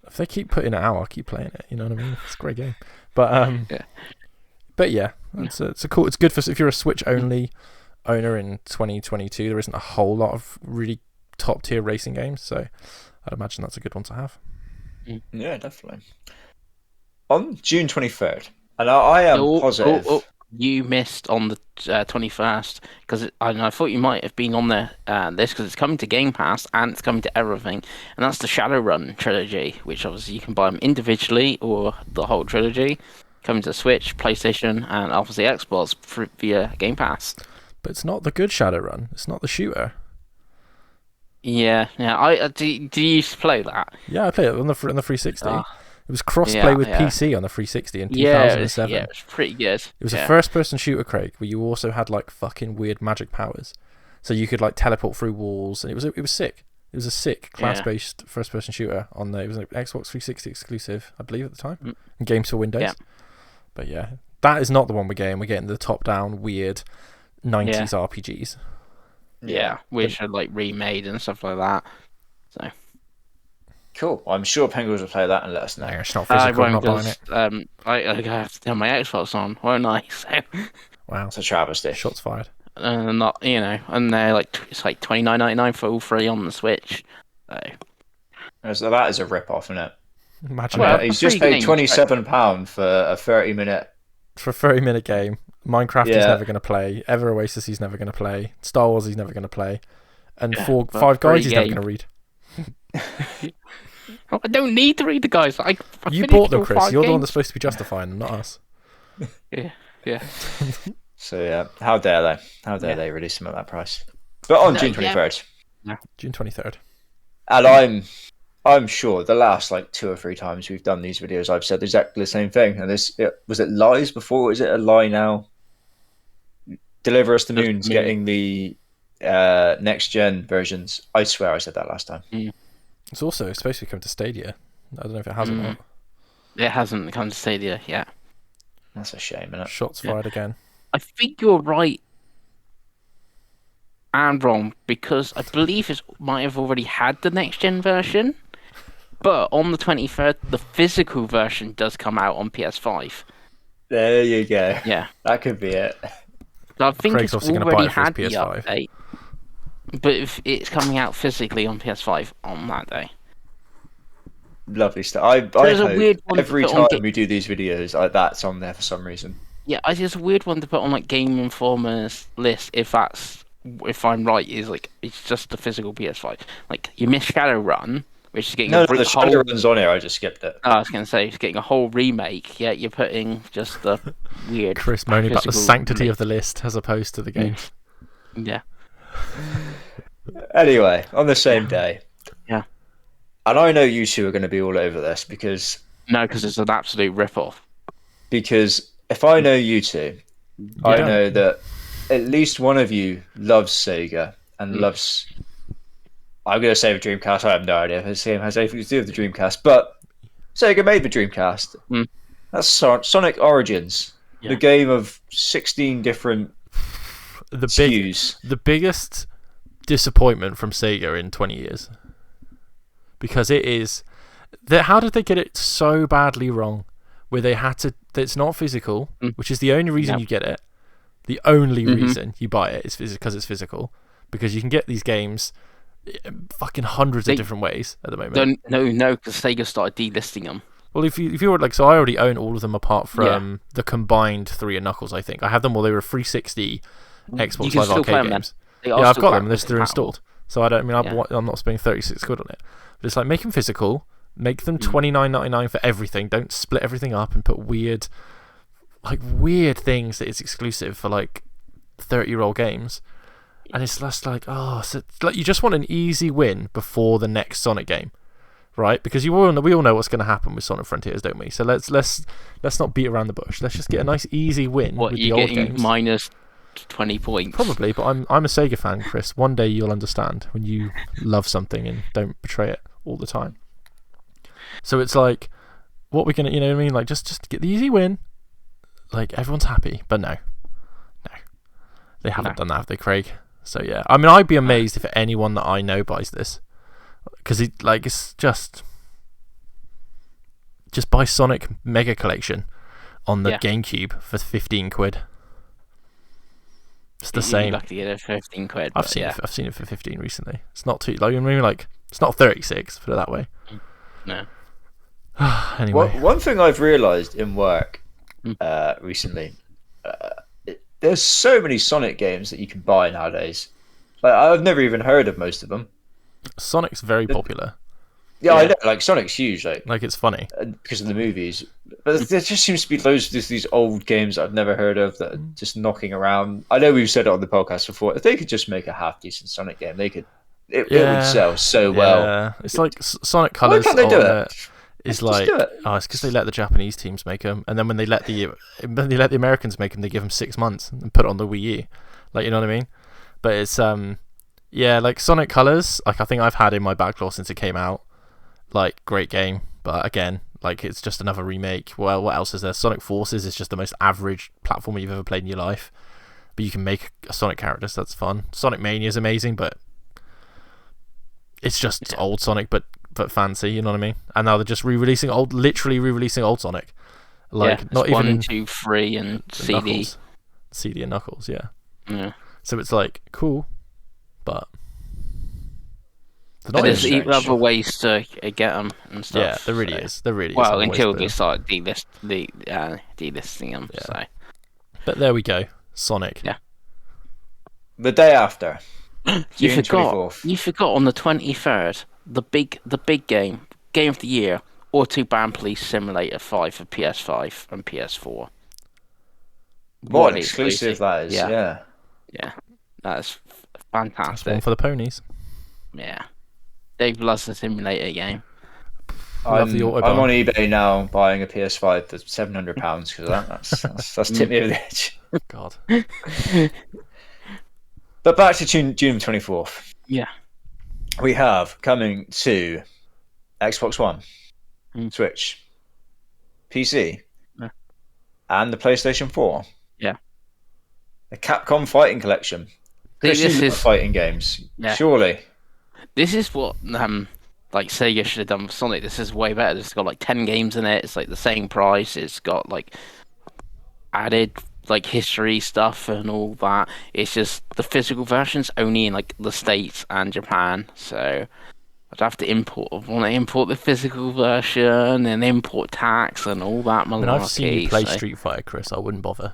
If they keep putting it out, I'll keep playing it. You know what I mean? It's a great game. But Yeah. But yeah, it's a cool. It's good for if you're a Switch only owner in 2022. There isn't a whole lot of really top tier racing games, so I'd imagine that's a good one to have. Yeah, definitely. On June 23rd, and I am positive. You missed on the 21st because I thought you might have been on there this because it's coming to Game Pass and it's coming to everything, and that's the Shadowrun trilogy, which obviously you can buy them individually or the whole trilogy, coming to Switch, PlayStation, and obviously Xbox via Game Pass. But it's not the good Shadowrun. It's not the shooter. Yeah. Do you used to play that? Yeah, I played it on the 360. It was cross-play with PC on the 360 in 2007. Yeah, it was pretty good. It was a first-person shooter, Craig, where you also had like fucking weird magic powers, so you could like teleport through walls, and it was sick. It was a sick class-based first-person shooter on the. It was an Xbox 360 exclusive, I believe, at the time, and games for Windows. Yeah. But yeah, that is not the one we're getting. We're getting the top-down weird 90s RPGs. Yeah, which are like remade and stuff like that. So. Cool. I'm sure Penguins will play that and let us know. No, it's not physical. I'm not buying it. I have to turn my Xbox on, won't I? So. Wow. It's a travesty. Shots fired. And not, and they're like it's like $29.99 for all three on the Switch. So that is a rip-off, isn't it? Imagine he's just paid £27 for a 30-minute. For a 30-minute game. Minecraft he's never going to play. Ever Oasis he's never going to play. Star Wars he's never going to play. And Five Guys he's never going to read. I don't need to read the guys. You bought them, Chris. You're the one that's supposed to be justifying them, not us. Yeah. So yeah, how dare they? How dare they release them at that price? But on June 23rd. Yeah. June 23rd. And I'm sure the last like 2 or 3 times we've done these videos, I've said exactly the same thing. And was it lies before? Is it a lie now? Deliver Us the Moon's getting the next gen versions. I swear I said that last time. It's also supposed to be coming to Stadia. I don't know if it has or not. It hasn't come to Stadia yet. That's a shame, isn't it? Shots fired again. I think you're right and wrong because I believe it might have already had the next gen version, but on the 23rd, the physical version does come out on PS5. There you go. Yeah, that could be it. So I think Craig's it's obviously already buy it for his had the PS5. update, but if it's coming out physically on PS5 on that day. Lovely stuff. I hope every time we do these videos, that's on there for some reason. Yeah, it's a weird one to put on like Game Informer's list if I'm right, is like it's just the physical PS5. Like you missed Shadowrun, which is getting the Shadowrun's on here. I just skipped it. I was going to say it's getting a whole remake. Yeah, you're putting just the weird. Chris moaning about the sanctity of the list as opposed to the games. Yeah. Anyway, on the same day. Yeah. And I know you two are going to be all over this because it's an absolute rip-off. Because if I know you two, I know that at least one of you loves Sega and loves. I'm going to say the Dreamcast. I have no idea if this game has anything to do with the Dreamcast, but Sega made the Dreamcast. That's Sonic Origins, the game of 16 different SKUs. The biggest disappointment from Sega in 20 years. Because it is. How did they get it so badly wrong? Where they had to. It's not physical, which is the only reason you get it. The only reason you buy it is because it's physical. Because you can get these games fucking hundreds of different ways at the moment. No, because Sega started delisting them. Well, if you were like, so I already own all of them apart from the combined 3 and Knuckles. I think I have them all. They were 360 Xbox Live Arcade games. Yeah, I've got them. They're installed. So I don't. I mean, I'm not spending 36 quid on it. But it's like make them physical. Make them $29.99 for everything. Don't split everything up and put weird things that it's exclusive for like 30-year-old games. And it's just like, so like you just want an easy win before the next Sonic game, right? Because we all know what's going to happen with Sonic Frontiers, don't we? So let's not beat around the bush. Let's just get a nice easy win with the old games. Minus 20 points. Probably, but I'm a Sega fan, Chris. One day you'll understand when you love something and don't betray it all the time. So it's like, what we're gonna, you know what I mean? Like just get the easy win. Like everyone's happy, but no, they haven't done that, have they, Craig? So yeah, I mean, I'd be amazed if anyone that I know buys this, because it's just buy Sonic Mega Collection on the GameCube for 15 quid. It's the same. You'd be lucky to get it for 15 quid. I've seen it for 15 recently. It's not too it's not 36, put it that way. No. Anyway, one thing I've realised in work recently, there's so many Sonic games that you can buy nowadays. Like, I've never even heard of most of them. Sonic's very popular. Yeah, I know. Like, Sonic's huge. Like it's funny because of the movies. But there just seems to be loads of these old games that I've never heard of that are just knocking around. I know we've said it on the podcast before. If they could just make a half decent Sonic game, it would sell so well. It's like Sonic Colors. Why can't they do it? It's like, it's because they let the Japanese teams make them, and then when they let the Americans make them, they give them 6 months and put it on the Wii U. Like, you know what I mean? But it's like Sonic Colors. Like, I think I've had in my backlog since it came out. Like, great game, but again, like, it's just another remake. Well, what else is there? Sonic Forces is just the most average platformer you've ever played in your life, but you can make a Sonic character, so that's fun. Sonic Mania is amazing, but it's just old Sonic, but fancy, you know what I mean? And now they're just literally re-releasing old Sonic. Like, not even 1, 2, 3, and CD. CD and Knuckles, yeah. Yeah. So it's like, cool, but there's other ways to get them and stuff. Yeah, there really is. There really is. Well, until they start delisting them. Yeah. So. But there we go, Sonic. Yeah. The day after, You June forgot. 24th. You forgot on the 23rd, the big game of the year, Autobahn Police Simulator 5 for PS5 and PS4. What an exclusive that is! Yeah. That's That's fantastic. one for the ponies. Yeah, Dave loves the simulator game. Love the Autobahn. I'm on eBay now buying a PS5 for £700 because that's tipped me over the edge. God. But back to June 24th. Yeah. We have coming to Xbox One, Switch, PC, and the PlayStation 4. Yeah. The Capcom Fighting Collection. This is fighting games. Yeah. Surely. This is what like Sega should have done with Sonic. This is way better. It's got like 10 games in it. It's like the same price. It's got like added like history stuff and all that. It's just the physical version's only in like the States and Japan. So I'd have to import the physical version and import tax and all that malarkey. I mean, I've seen you play Street Fighter, Chris. I wouldn't bother.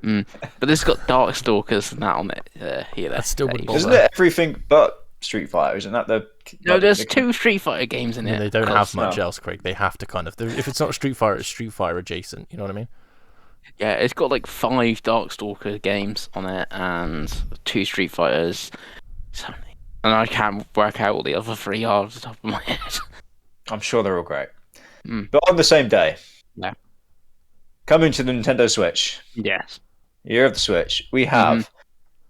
But this got Darkstalkers and that on it. I still wouldn't bother. Isn't it everything but Street Fighter? Isn't that the... No, there's 2 Street Fighter games in I mean, it. they don't have much else, Craig. They have to kind of... If it's not Street Fighter, it's Street Fighter adjacent. You know what I mean? Yeah, it's got like 5 Darkstalker games on it and 2 Street Fighters. And I can't work out what the other 3 are off the top of my head. I'm sure they're all great. But on the same day, coming to the Nintendo Switch, Yes. year of the Switch, we have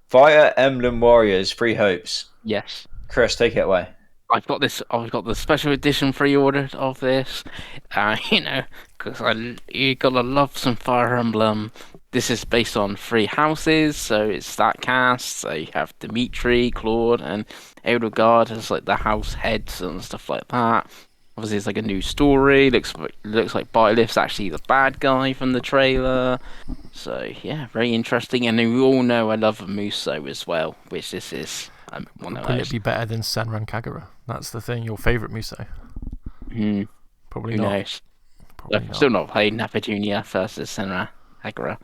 Fire Emblem Warriors 3 Hopes. Yes. Chris, take it away. I've got the special edition pre-ordered of this. Because you gotta love some Fire Emblem. This is based on 3 houses, so it's that cast. So you have Dimitri, Claude, and Edelgard as like the house heads and stuff like that. Obviously, it's like a new story. Looks like Bylif's actually the bad guy from the trailer. So yeah, very interesting. And we all know I love Muso as well, which this is one of Will those. it be better than Senran Kagura? That's the thing. Your favourite Muso? Probably Who not. knows? Probably I've not. still not played Napa Junior versus Senra Kagura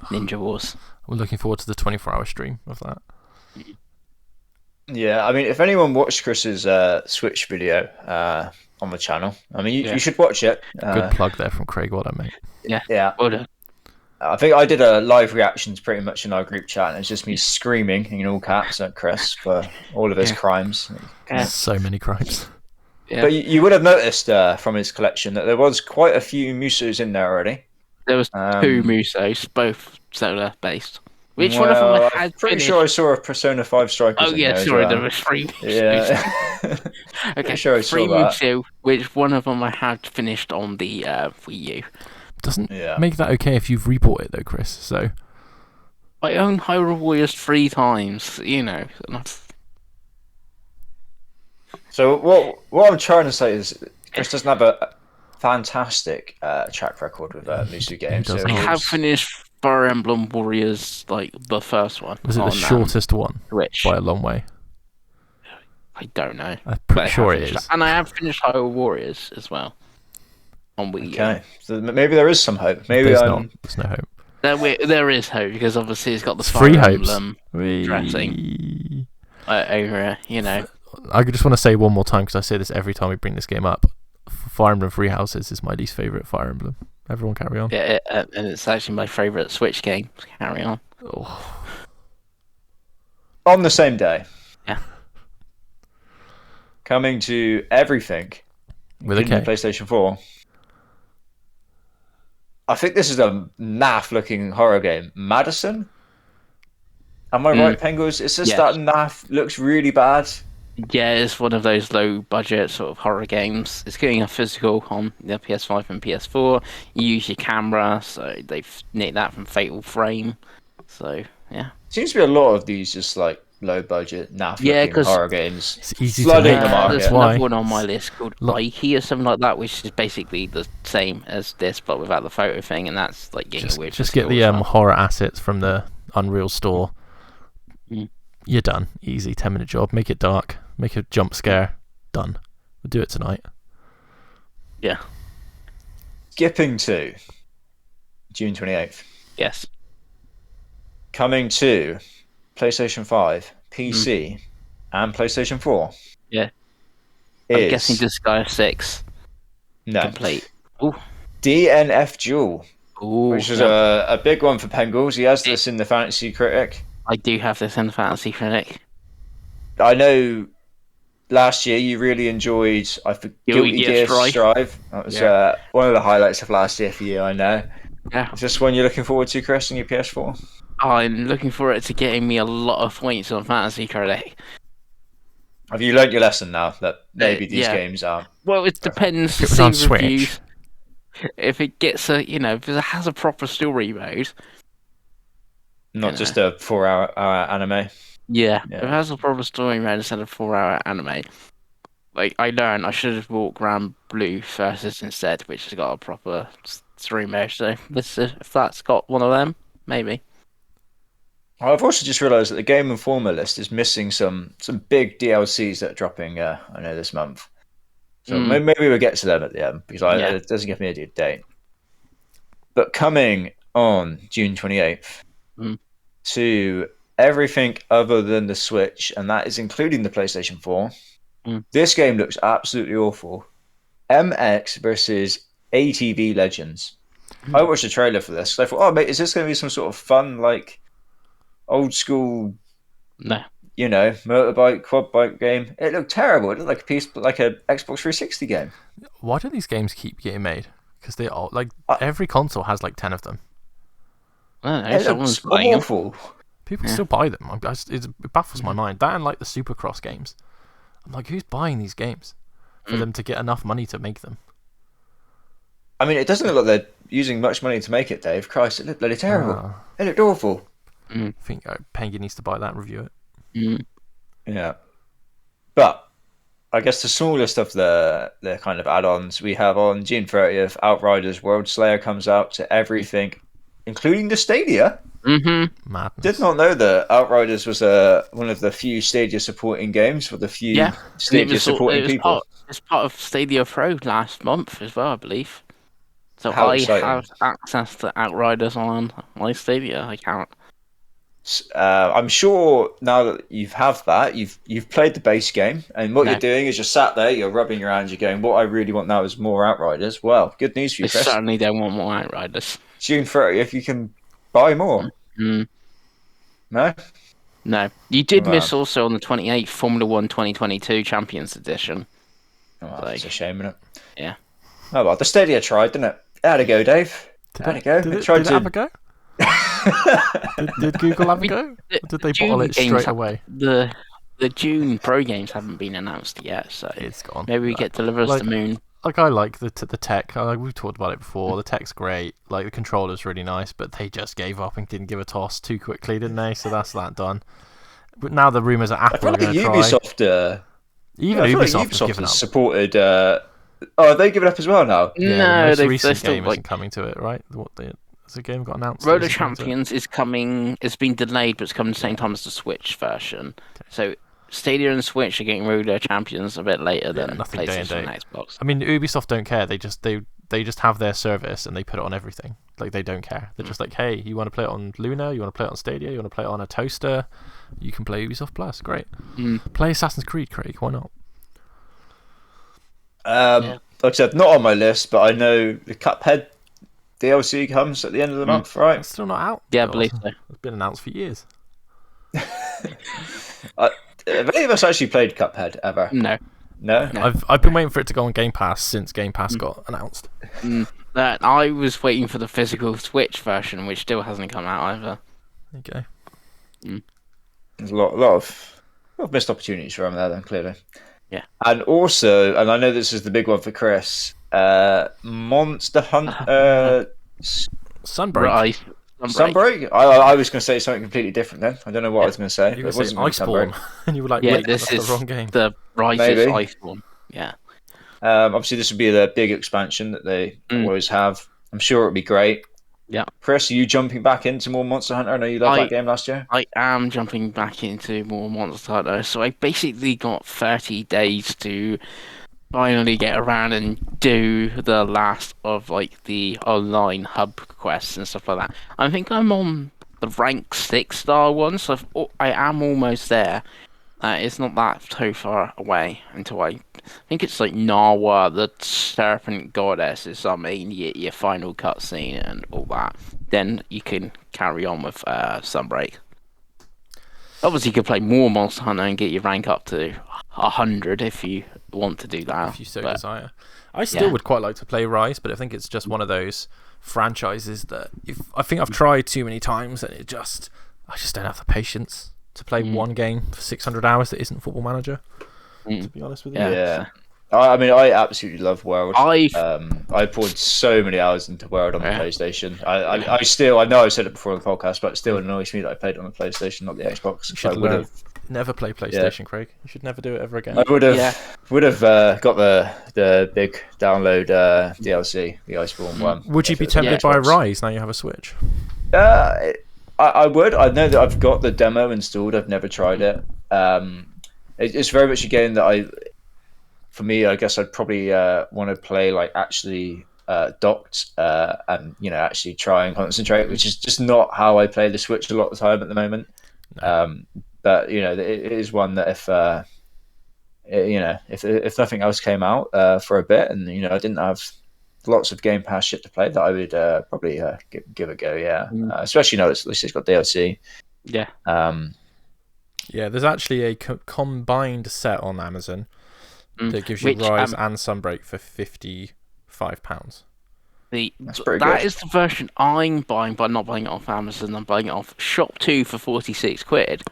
Ninja Wars. We're looking forward to the 24-hour stream of that. Yeah, I mean, if anyone watched Chris's Switch video on the channel, I mean, you should watch it. Good plug there from Craig. Well done, mate. Yeah. Well done. I think I did a live reactions pretty much in our group chat, and it's just me screaming in all caps at Chris for all of his crimes. Yeah. So many crimes. Yeah. But you would have noticed from his collection that there was quite a few Musos in there already. There was 2 Musos, both solar based. Which one of them I had I'm pretty finished? sure I saw a Persona 5 Strikers in there as sorry, well. there was 3 Musos. Yeah. Okay, Sure I saw 3 that. Muso, which one of them I had finished on the Wii U. Doesn't make that okay if you've rebought it though, Chris. So I own Hyrule Warriors 3 times, you know. So what I'm trying to say is Chris doesn't have a fantastic track record with Musu games. does So I not. have finished Fire Emblem Warriors, like the first one. Was it the on, shortest one Switch. by a long way? I don't know. I'm But pretty I sure have it finished is. that. And I have finished Hyrule Warriors as well. On Wii U. okay, so maybe there is some hope. Maybe There's I'm. not. There's no hope. There is hope, because obviously it's got the It's Fire free hopes. Emblem dressing over, you know. I just want to say one more time, because I say this every time we bring this game up. Fire Emblem Three Houses is my least favourite Fire Emblem. Everyone carry on. Yeah, and it's actually my favourite Switch game. Carry on. Oh. On the same day. Yeah. Coming to everything. With a including K. the PlayStation 4. I think this is a naff looking horror game. Madison? Am I right, Pengles? It's just that naff looks really bad. Yeah, it's one of those low budget sort of horror games. It's getting a physical on the PS5 and PS4. You use your camera, so they've nicked that from Fatal Frame. So, yeah. Seems to be a lot of these just like low budget naff looking horror games. It's easy flooding to the make. market. There's Why? another one on my list called Ikey or something like that, which is basically the same as this, but without the photo thing, and that's like getting a weird. Just get the horror assets from the Unreal Store. You're done. Easy 10-minute job. Make it dark. Make a jump scare. Done. We'll do it tonight. Yeah. Skipping to June 28th. Yes. Coming to PlayStation 5, PC, and PlayStation 4. Yeah. I'm guessing Disgaea 6. No. Complete. Ooh. DNF Duel. Ooh, which is a big one for Pengles. He has this in the Fantasy Critic. I do have this in the Fantasy Critic. I know last year you really enjoyed Guilty Gear Strive. That was one of the highlights of last year for you, I know. Yeah. Is this one you're looking forward to, Chris, on your PS4? I'm looking forward to getting me a lot of points on Fantasy Critic. Have you learnt your lesson now that maybe these games are? Well, it depends. If it was on reviews. Switch. If it gets if it has a proper story mode. Not just a 4-hour anime. Yeah, if it has a proper story mode instead of 4-hour anime. Like, I learned I should have bought Grand Blue Versus instead, which has got a proper story mode. So, if that's got one of them, maybe. I've also just realised that the Game Informer list is missing some big DLCs that are dropping, I know, this month. So maybe we'll get to them at the end, because it doesn't give me a date. But coming on June 28th to everything other than the Switch, and that is including the PlayStation 4, this game looks absolutely awful. MX versus ATV Legends. I watched a trailer for this. I thought, oh, mate, is this going to be some sort of fun, like, old school... No. Motorbike, quad bike game. It looked terrible. It looked like a Xbox 360 game. Why do these games keep getting made? Because they all every console has like 10 of them. I don't know. Someone's buying awful. People still buy them. It baffles my mind. That and like the Supercross games. I'm like, who's buying these games for them to get enough money to make them? I mean, it doesn't look like they're using much money to make it, Dave. Christ, it looked bloody terrible. It looked awful. I think Pengy needs to buy that and review it. Yeah, but I guess the smallest of the kind of add-ons we have on June 30th, Outriders World Slayer comes out to everything, including the Stadia. Madness. Did not know that Outriders was one of the few Stadia supporting games for the few Stadia supporting people. It's part of Stadia Pro last month as well, I believe. So How I exciting. have access to Outriders on my Stadia account. I'm sure now that you have that, you've played the base game, and what you're doing is you're sat there, you're rubbing your hands, you're going, what I really want now is more Outriders. Well, good news for you, I Chris. certainly don't want more Outriders. June 30th, you can buy more. No? No. You did miss also on the 28th Formula 1 2022 Champions Edition. Oh, that's a shame, isn't it? Yeah. Oh well, the Stadia tried, didn't it? How'd it go, Dave? How'd it go? Did it have a go? did Google have a go? Or did they bottle it straight away? The June Pro games haven't been announced yet, so it's gone. maybe we get Deliver Us the Moon. like I like the tech. We've talked about it before. The tech's great. Like the controller's really nice, but they just gave up and didn't give a toss too quickly, didn't they? So that's that done. But now the rumours are I Apple feel are like going to try. Ubisoft. Even I feel like Ubisoft has given has up. supported. Oh, have they given up as well now? Yeah, No, the most they're recent still game like isn't coming to it, right? Has the game got announced? Roller Isn't coming to it? Champions is coming. It's been delayed, but it's coming at the same time as the Switch version. So Stadia and Switch are getting Roller Champions a bit later than nothing day and PlayStation date. and Xbox. I mean, Ubisoft don't care. They just have their service and they put it on everything. Like they don't care. They're just like, hey, you want to play it on Luna? You want to play it on Stadia? You want to play it on a toaster? You can play Ubisoft Plus. Great. Play Assassin's Creed, Craig. Why not? Like I said, not on my list, but I know the Cuphead DLC comes at the end of the month, right? It's still not out. Yeah, I believe so. It's been announced for years. Have any of us actually played Cuphead ever? No. No? I've been waiting for it to go on Game Pass since Game Pass got announced. I was waiting for the physical Switch version, which still hasn't come out either. Okay. There's a lot of missed opportunities for him there, then, clearly. Yeah. And also, and I know this is the big one for Chris, Monster Hunter Sunbreak. Right. Sunbreak? I was going to say something completely different then. I don't know what I was going to say. You were It saying wasn't gonna be Iceborne, and you were like, Yeah, wait, this that's is the wrong game. the Rise of Maybe. Iceborne. Yeah. Obviously, this would be the big expansion that they always have. I'm sure it would be great. Yeah. Chris, are you jumping back into more Monster Hunter? I know you loved that game last year. I am jumping back into more Monster Hunter, so I basically got 30 days to finally get around and do the last of like the online hub quests and stuff like that. I think I'm on the rank 6-star one, so I am almost there. It's not that too far away until I think it's like Narwa, the serpent goddess, is your final cutscene and all that. Then you can carry on with Sunbreak. Obviously, you could play more Monster Hunter and get your rank up to 100 if you want to do that. If you so desire. I still would quite like to play Rise, but I think it's just one of those franchises that I think I've tried too many times and I just don't have the patience to play one game for 600 hours that isn't Football Manager, to be honest with you. Yeah. I mean, I absolutely love World. I poured so many hours into World on the PlayStation. I know I've said it before on the podcast, but it still annoys me that I played it on the PlayStation, not the Xbox. You should never play PlayStation, Craig. You should never do it ever again. I would have got the big download DLC, the Iceborne one. Would you be tempted by Rise now you have a Switch? I would. I know that I've got the demo installed. I've never tried it. It's very much a game that for me, I guess I'd probably want to play like actually docked and actually try and concentrate, which is just not how I play the Switch a lot of the time at the moment. No. But it is one that if nothing else came out for a bit, and I didn't have lots of Game Pass shit to play, that I would probably give a go. Yeah, especially now at least it's got DLC. Yeah. Yeah, there's actually a combined set on Amazon that gives you Rise and Sunbreak for £55. That's pretty that good. is the version I'm buying, but I'm not buying it off Amazon. I'm buying it off Shop2 for 46 quid.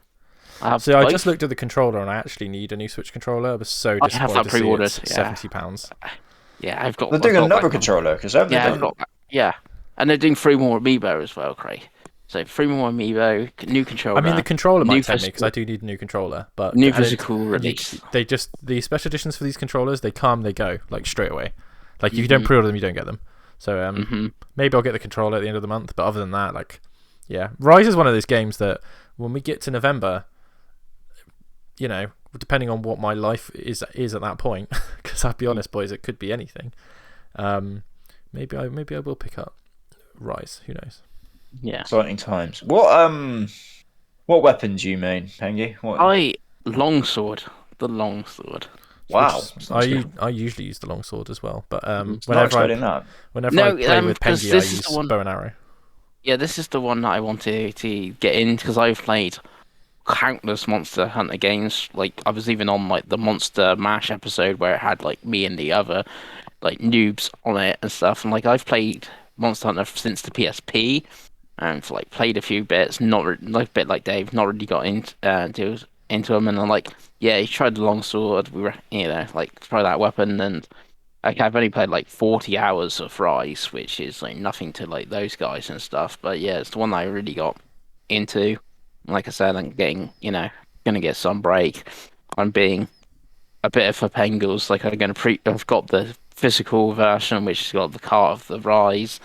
I just looked at the controller and I actually need a new Switch controller. I was so disappointed I have that pre-ordered. It's £70. Yeah, I've got. They're doing another controller because I've got that. Yeah, and they're doing 3 more amiibo as well, Craig. So 3 more amiibo, new controller. I mean, the controller might take me because I do need a new controller, but new physical release. The special editions for these controllers, they come, they go like straight away. Like if you don't pre-order them, you don't get them. So maybe I'll get the controller at the end of the month, but other than that, Rise is one of those games that when we get to November, depending on what my life is at that point, because I'll be honest, boys, it could be anything. Maybe I will pick up Rise. Who knows? Yeah. Exciting times. What weapon do you main, Pengy? Longsword. The longsword. Wow. I usually use the longsword as well, but whenever I play with Pengy, I use bow and arrow. Yeah, this is the one that I want to get in because I've played countless Monster Hunter games. Like I was even on like the Monster Mash episode where it had like me and the other like noobs on it and stuff. And like I've played Monster Hunter since the PSP and played a few bits. Not like a bit like Dave, not really got into them. And I'm like, yeah, he tried the longsword. We were try that weapon and Okay, I've only played like 40 hours of Rise, which is like nothing to like those guys and stuff. But yeah, it's the one that I really got into. Like I said, I'm getting, gonna get some break. I'm being a bit of a Pengals. Like I've got the physical version, which has got the cart of the Rise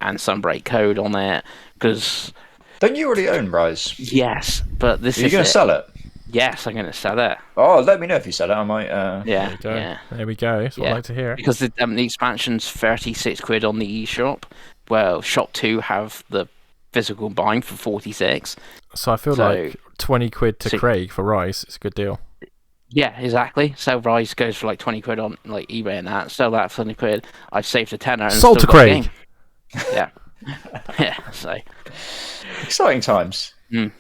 and Sunbreak code on it. Because Don't you already own Rise? yes, but this Are you is going to it. sell it? Yes, I'm gonna sell it. Oh, let me know if you sell it. I might. There Yeah, you go. yeah, There we go. That's what I yeah. like to hear. Because the expansion's 36 quid on the eShop. Well, Shop 2 have the physical bind for 46. So I feel So- like 20 quid to So- Craig for Rise is a good deal. Yeah, exactly. So Rise goes for like 20 quid on like eBay and that. Sell that for 20 quid. I've saved a tenner and Sold still to got the Craig. game. Yeah. Yeah, so. Exciting times. Mm.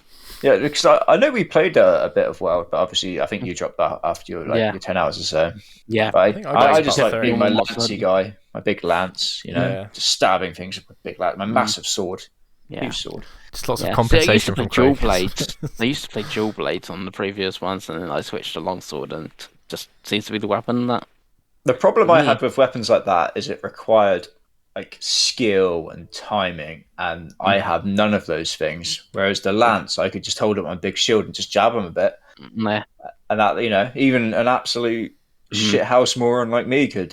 Yeah, because I know we played a bit of World, but obviously I think you dropped that after your Yeah. your 10 hours or so. Yeah. But I think I got I just about like being my 30. lancy guy, my big lance, Yeah. just stabbing things with a big lance, my massive sword, Yeah. huge sword. Just lots Yeah. of See, I used compensation to play from dual Craig. blades. I used to play dual blades on the previous ones, and then I switched to longsword, and just seems to be the weapon that. The problem For I me. had with weapons like that is it required like skill and timing, and I have none of those things. Whereas the lance, I could just hold up my big shield and just jab him a bit, Nah. and that even an absolute shit house moron like me could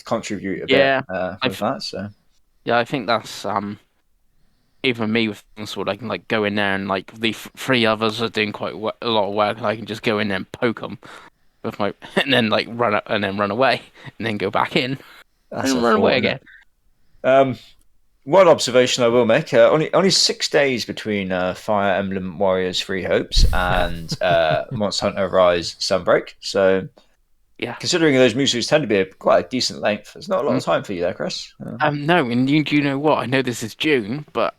contribute a Yeah, bit with that. So Yeah, I think that's even me with longsword. I can like go in there and like the three others are doing quite a lot of work, and I can just go in there and poke them with my, and then like run up and then run away, and then go back in that's and a run away thought, again. One observation I will make: only 6 days between Fire Emblem Warriors Three Hopes and Monster Hunter Rise Sunbreak. So, Yeah. considering those Musus tend to be quite a decent length, there's not a lot of time for you there, Chris. No, and you know what? I know this is June, but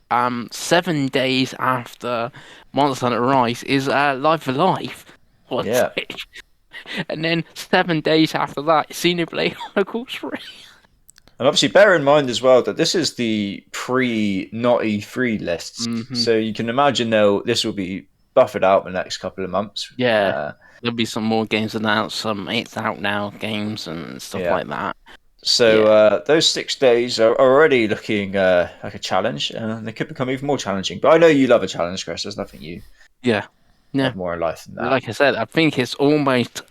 7 days after Monster Hunter Rise is Live for Life on Yeah. Switch. And then 7 days after that, Xenoblade Chronicles 3. And obviously, bear in mind as well that this is the pre-not E3 lists, so you can imagine this will be buffered out the next couple of months. Yeah. There'll be some more games announced, some It's Out Now games and stuff Yeah. like that. So those 6 days are already looking like a challenge, and they could become even more challenging. But I know you love a challenge, Chris. There's nothing you Yeah. No. love more in life than that. Like I said, I think it's almost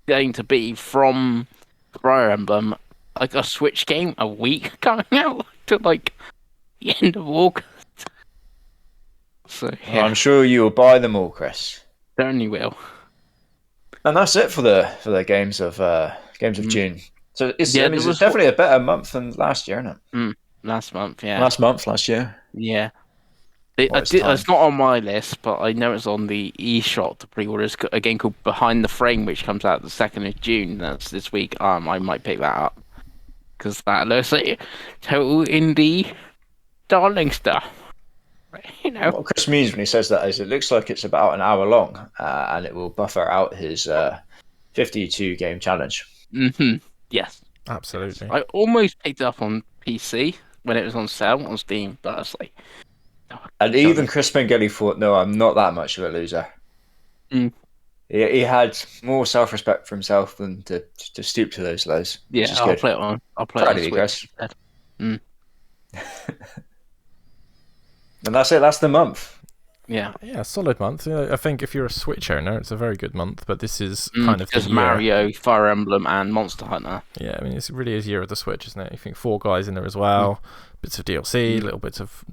going to be from Fire Emblem, like a Switch game a week coming out to like the end of August. So Well, yeah, I'm sure you will buy them all, Chris. certainly will. And that's it for the games of June. So it's Yeah, it's definitely a better month than last year, isn't it? Last month, yeah. Last year. Yeah. Well, it's time. It's not on my list, but I know it's on the eShop to pre-order. It's a game called Behind the Frame, which comes out the 2nd of June. That's this week. I might pick that up. Because that looks like total indie darling stuff. You know. What Chris means when he says that is it looks like it's about an hour long, and it will buffer out his 52 game challenge. Yes. Absolutely. I almost picked it up on PC when it was on sale on Steam, but I was like... And even Chris Mengele thought, no, I'm not that much of a loser. He had more self-respect for himself than to stoop to those lows. Yeah, which is I'll good. play it on. I'll play Proud it of on you, Switch. Chris. And that's it. That's the month. Yeah. Yeah, solid month. I think if you're a Switch owner, it's a very good month. But this is kind of the Just year. Mario, Fire Emblem, and Monster Hunter. Yeah, I mean, it's really is year of the Switch, isn't it? You think 4 Guys in there as well, bits of DLC, little bits of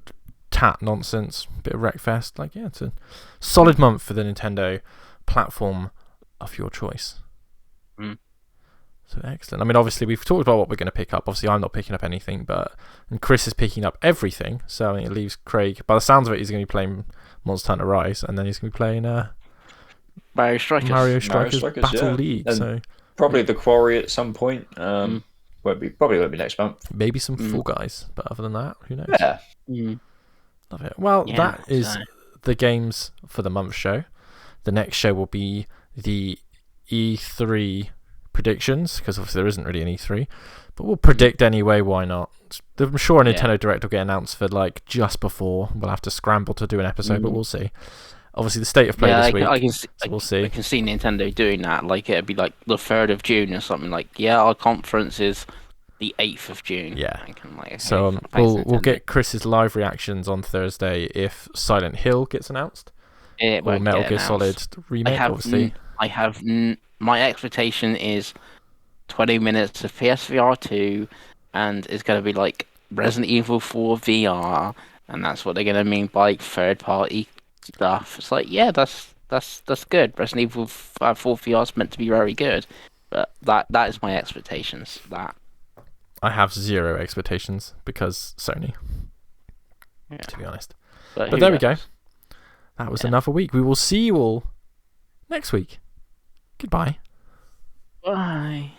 tat nonsense, bit of Wreckfest. Like, yeah, it's a solid month for the Nintendo platform of your choice. So excellent. I mean, obviously, we've talked about what we're going to pick up. Obviously, I'm not picking up anything, and Chris is picking up everything. So I mean, it leaves Craig. By the sounds of it, he's going to be playing Monster Hunter Rise, and then he's going to be playing Mario Strikers. Mario Strikers Strikers, Battle yeah. League. And so probably the Quarry at some point. Probably won't be next month. maybe some 4 Guys, but other than that, who knows? Yeah. Love it. Well, Yeah, that is so- the games for the month show. The next show will be the E3 predictions, because obviously there isn't really an E3, but we'll predict anyway. Why not? I'm sure a Nintendo Direct will get announced for like just before. We'll have to scramble to do an episode, but we'll see. Obviously, the state of play this week. I can so we'll see. I can see Nintendo doing that. Like it'd be like the 3rd of June or something. Like our conference is the 8th of June. Yeah. Okay, So thanks, we'll Nintendo. get Chris's live reactions on Thursday if Silent Hill gets announced, It or won't Metal get Gear announced. Solid remake. Obviously, My expectation is 20 minutes of PSVR 2, and it's going to be like Resident Evil 4 VR, and that's what they're going to mean by third-party stuff. It's like, yeah, that's good. Resident Evil 4 VR is meant to be very good, but that is my expectations. That I have zero expectations because Sony. Yeah. To be honest, but but there we go. That was another week. We will see you all next week. Goodbye. Bye.